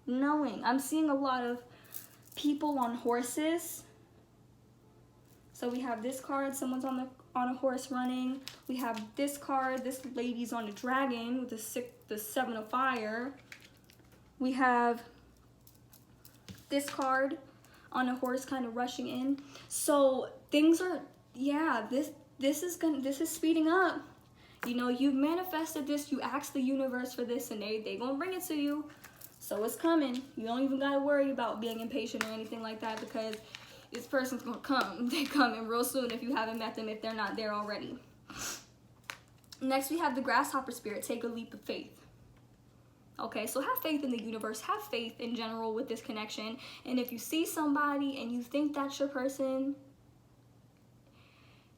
I'm seeing a lot of people on horses. So we have this card, someone's on a horse running. We have this card, this lady's on a dragon with the Seven of Fire. We have this card on a horse kind of rushing in. So things are, yeah, this is speeding up. You know, you've manifested this, you asked the universe for this, and they gonna bring it to you. So it's coming. You don't even gotta worry about being impatient or anything like that, because this person's gonna come. They're coming real soon if you haven't met them, if they're not there already. Next, we have the Grasshopper Spirit. Take a leap of faith. Okay, so have faith in the universe. Have faith in general with this connection. And if you see somebody and you think that's your person,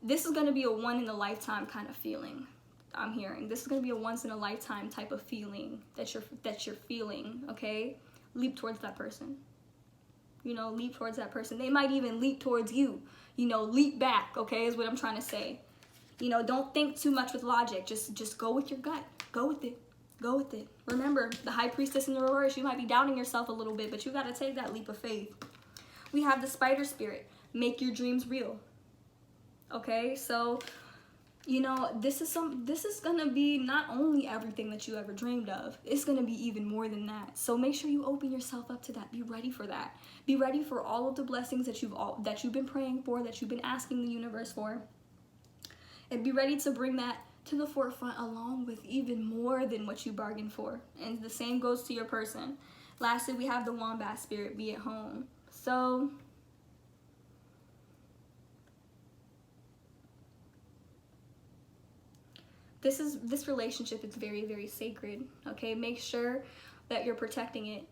this is gonna be a one-in-a-lifetime kind of feeling. I'm hearing this is gonna be a once-in-a-lifetime type of feeling that you're feeling. Okay, leap towards that person. You know, leap towards that person. They might even leap towards you. You know, leap back, okay, is what I'm trying to say. You know, don't think too much with logic. Just go with your gut. Go with it. Go with it. Remember, the High Priestess in the reverse, you might be doubting yourself a little bit, but you got to take that leap of faith. We have the Spider Spirit. Make your dreams real. Okay, so You know, this is gonna be not only everything that you ever dreamed of, it's gonna be even more than that. So make sure you open yourself up to that. Be ready for that. Be ready for all of the blessings that you've been praying for, that you've been asking the universe for. And be ready to bring that to the forefront along with even more than what you bargained for. And the same goes to your person. Lastly, we have the wombat spirit, be at home. So this relationship is very, very sacred. Okay, make sure that you're protecting it.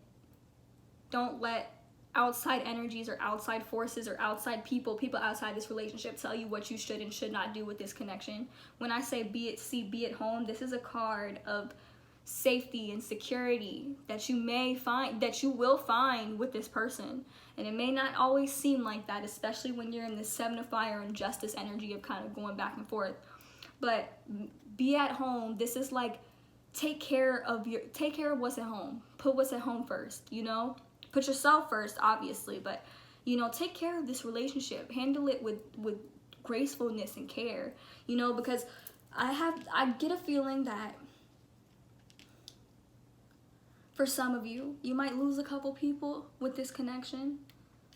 Don't let outside energies or outside forces or outside people outside this relationship tell you what you should and should not do with this connection. When I say be at home, this is a card of safety and security that you will find with this person. And it may not always seem like that, especially when you're in the Seven of Fire and Justice energy of kind of going back and forth. But be at home. This is like take care of what's at home. Put what's at home first, you know? Put yourself first, obviously, but you know, take care of this relationship. Handle it with gracefulness and care, you know, because I get a feeling that for some of you, you might lose a couple people with this connection.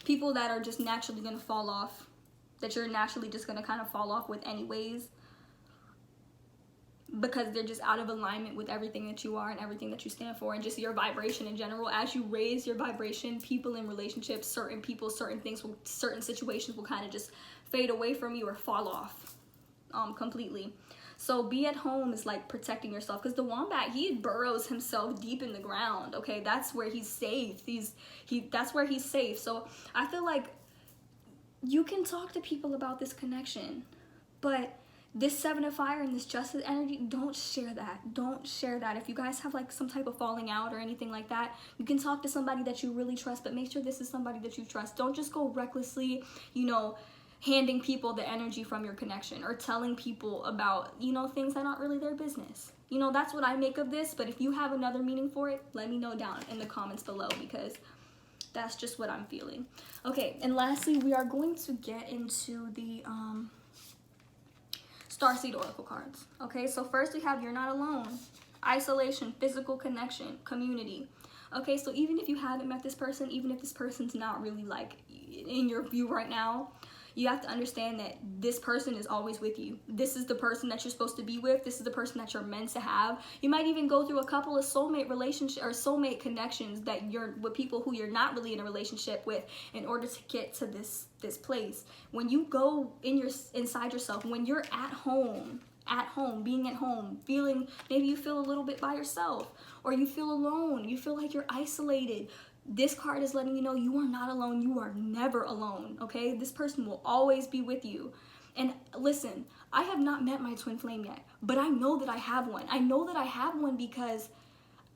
People that are just naturally going to fall off, that you're naturally just going to kind of fall off with anyways, because they're just out of alignment with everything that you are and everything that you stand for and just your vibration in general. As you raise your vibration, people in relationships, certain people, certain things, certain situations will kind of just fade away from you or fall off completely. So be at home is like protecting yourself, because the wombat, he burrows himself deep in the ground. Okay, that's where he's safe. That's where he's safe. So I feel like you can talk to people about this connection, but this Seven of Fire and this Justice energy, don't share that. Don't share that. If you guys have like some type of falling out or anything like that, you can talk to somebody that you really trust, but make sure this is somebody that you trust. Don't just go recklessly, you know, handing people the energy from your connection or telling people about, you know, things that aren't really their business. You know, that's what I make of this, but if you have another meaning for it, let me know down in the comments below, because that's just what I'm feeling. Okay, and lastly, we are going to get into the Starseed Oracle cards. Okay, so first we have You're Not Alone, isolation, physical connection, community. Okay, so even if you haven't met this person, even if this person's not really like in your view right now, you have to understand that this person is always with you. This is the person that you're supposed to be with. This is the person that you're meant to have. You might even go through a couple of soulmate relationship or soulmate connections that you're with people who you're not really in a relationship with in order to get to this place. When you go inside yourself, when you're at home, being at home, feeling, maybe you feel a little bit by yourself, or you feel alone, you feel like you're isolated. This card is letting you know you are not alone. You are never alone, okay? This person will always be with you. And listen, I have not met my twin flame yet, but I know that I have one. I know that I have one because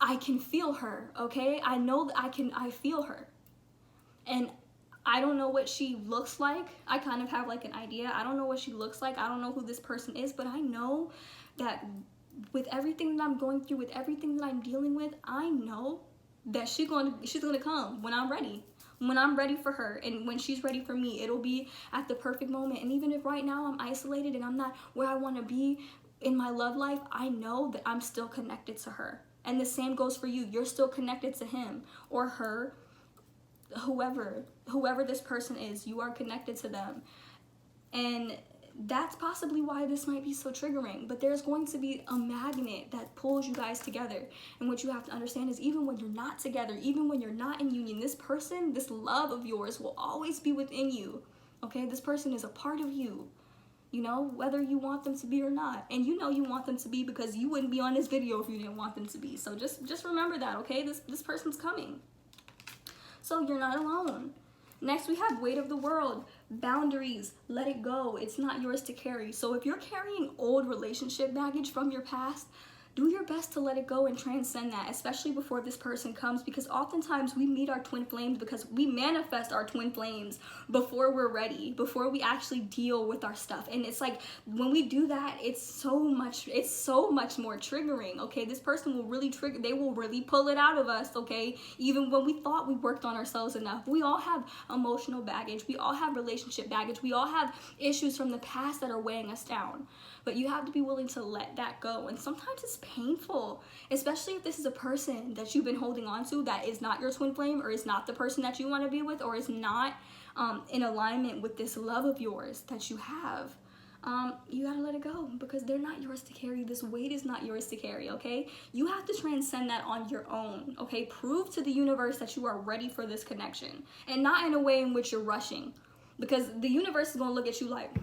I can feel her, okay? I know that I feel her. And I don't know what she looks like. I kind of have like an idea. I don't know what she looks like. I don't know who this person is, but I know that with everything that I'm going through, with everything that I'm dealing with, I know that she's gonna come when I'm ready for her, and when she's ready for me. It'll be at the perfect moment. And even if right now I'm isolated and I'm not where I want to be in my love life, I know that I'm still connected to her. And the same goes for you. You're still connected to him or her, whoever this person is. You are connected to them. And that's possibly why this might be so triggering, but there's going to be a magnet that pulls you guys together. And what you have to understand is, even when you're not together, even when you're not in union, this person, this love of yours will always be within you. Okay, this person is a part of you, you know, whether you want them to be or not. And you know you want them to be, because you wouldn't be on this video if you didn't want them to be. So just remember that, okay? This person's coming. So you're not alone. Next, we have Weight of the World, boundaries, let it go. It's not yours to carry. So if you're carrying old relationship baggage from your past, do your best to let it go and transcend that, especially before this person comes, because oftentimes we meet our twin flames because we manifest our twin flames before we're ready, before we actually deal with our stuff. And it's like, when we do that, it's so much more triggering, okay? This person will really trigger, they will really pull it out of us, okay? Even when we thought we worked on ourselves enough. We all have emotional baggage, we all have relationship baggage, we all have issues from the past that are weighing us down. But you have to be willing to let that go. And sometimes it's painful, especially if this is a person that you've been holding on to that is not your twin flame, or is not the person that you want to be with, or is not in alignment with this love of yours that you have. You gotta let it go, because they're not yours to carry. This weight is not yours to carry, okay? You have to transcend that on your own, okay? Prove to the universe that you are ready for this connection, and not in a way in which you're rushing, because the universe is gonna look at you like,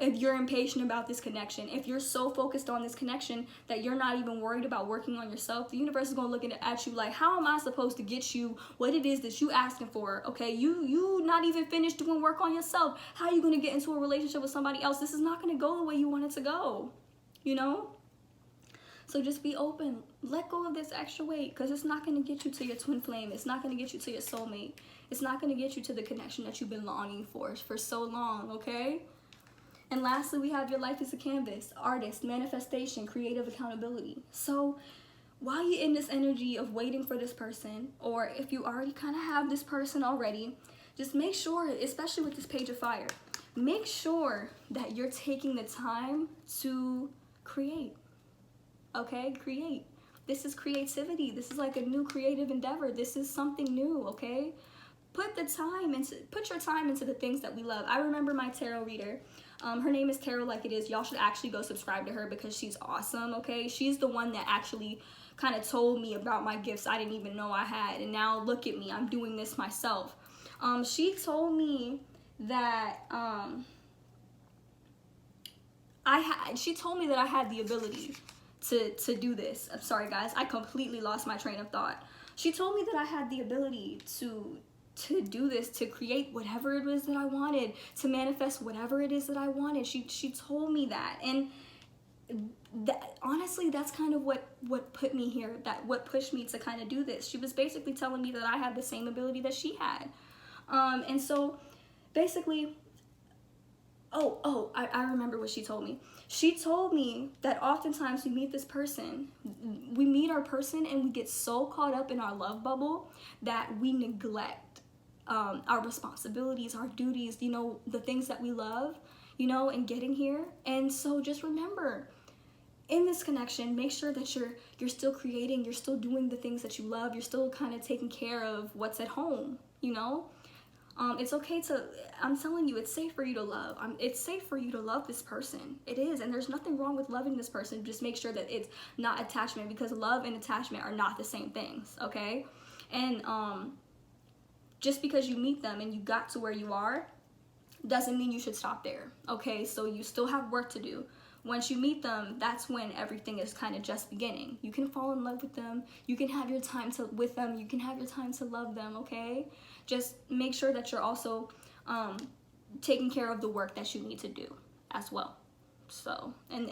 if you're impatient about this connection, if you're so focused on this connection that you're not even worried about working on yourself, the universe is going to look at you like, how am I supposed to get you what it is that you asking for? Okay, you not even finished doing work on yourself. How are you going to get into a relationship with somebody else? This is not going to go the way you want it to go, you know? So just be open. Let go of this extra weight, because it's not going to get you to your twin flame. It's not going to get you to your soulmate. It's not going to get you to the connection that you've been longing for so long, okay? And lastly, we have your life is a canvas, artist, manifestation, creative accountability. So while you're in this energy of waiting for this person, or if you already kind of have this person already, just make sure, especially with this page of fire, make sure that you're taking the time to create, okay? Create. This is creativity. This is like a new creative endeavor. This is something new, okay? Put your time into the things that we love. I remember my tarot reader. Her name is Tarot Like It Is. Y'all should actually go subscribe to her, because she's awesome, okay? She's the one that actually kind of told me about my gifts I didn't even know I had. And now look at me, I'm doing this myself. She told me that she told me that I had the ability to do this. I'm sorry guys, I completely lost my train of thought. She told me that I had the ability to do this, to create whatever it was that I wanted, to manifest whatever it is that I wanted. She told me that, and honestly, that's kind of what put me here, what pushed me to kind of do this. She was basically telling me that I had the same ability that she had, and so basically, I remember what she told me. She told me that oftentimes we meet this person, we meet our person, and we get so caught up in our love bubble that we neglect our responsibilities, our duties, you know, the things that we love, you know, and getting here. And so just remember, in this connection, make sure that you're still creating, you're still doing the things that you love, you're still kind of taking care of what's at home, you know. It's okay to, I'm telling you, it's safe for you to love. It's safe for you to love this person. It is, and there's nothing wrong with loving this person. Just make sure that it's not attachment, because love and attachment are not the same things, okay? And just because you meet them and you got to where you are, doesn't mean you should stop there, okay? So you still have work to do. Once you meet them, that's when everything is kind of just beginning. You can fall in love with them. You can have your time with them. You can have your time to love them, okay? Just make sure that you're also taking care of the work that you need to do as well. So, and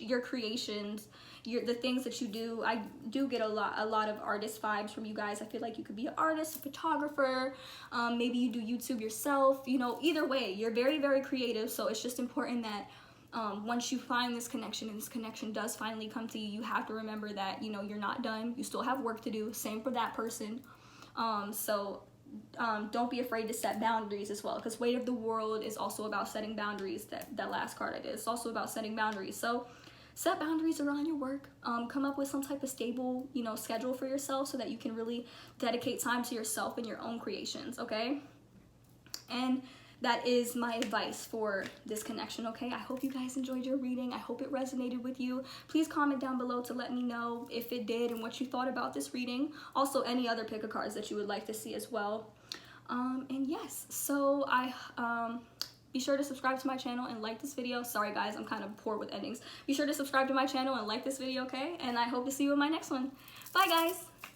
your creations, the things that you do. I do get a lot of artist vibes from you guys. I feel like you could be an artist, a photographer, maybe you do YouTube yourself, you know. Either way, you're very, very creative. So it's just important that once you find this connection, and this connection does finally come to you, you have to remember that, you know, you're not done. You still have work to do. Same for that person. Don't be afraid to set boundaries as well, because Weight of the World is also about setting boundaries. That last card I did, it's also about setting boundaries. So set boundaries around your work. Come up with some type of stable, you know, schedule for yourself, so that you can really dedicate time to yourself and your own creations, okay? And that is my advice for this connection, okay? I hope you guys enjoyed your reading. I hope it resonated with you. Please comment down below to let me know if it did and what you thought about this reading. Also, any other pick a cards that you would like to see as well. And yes, so be sure to subscribe to my channel and like this video. Sorry guys, I'm kind of poor with endings. Be sure to subscribe to my channel and like this video, okay? And I hope to see you in my next one. Bye guys!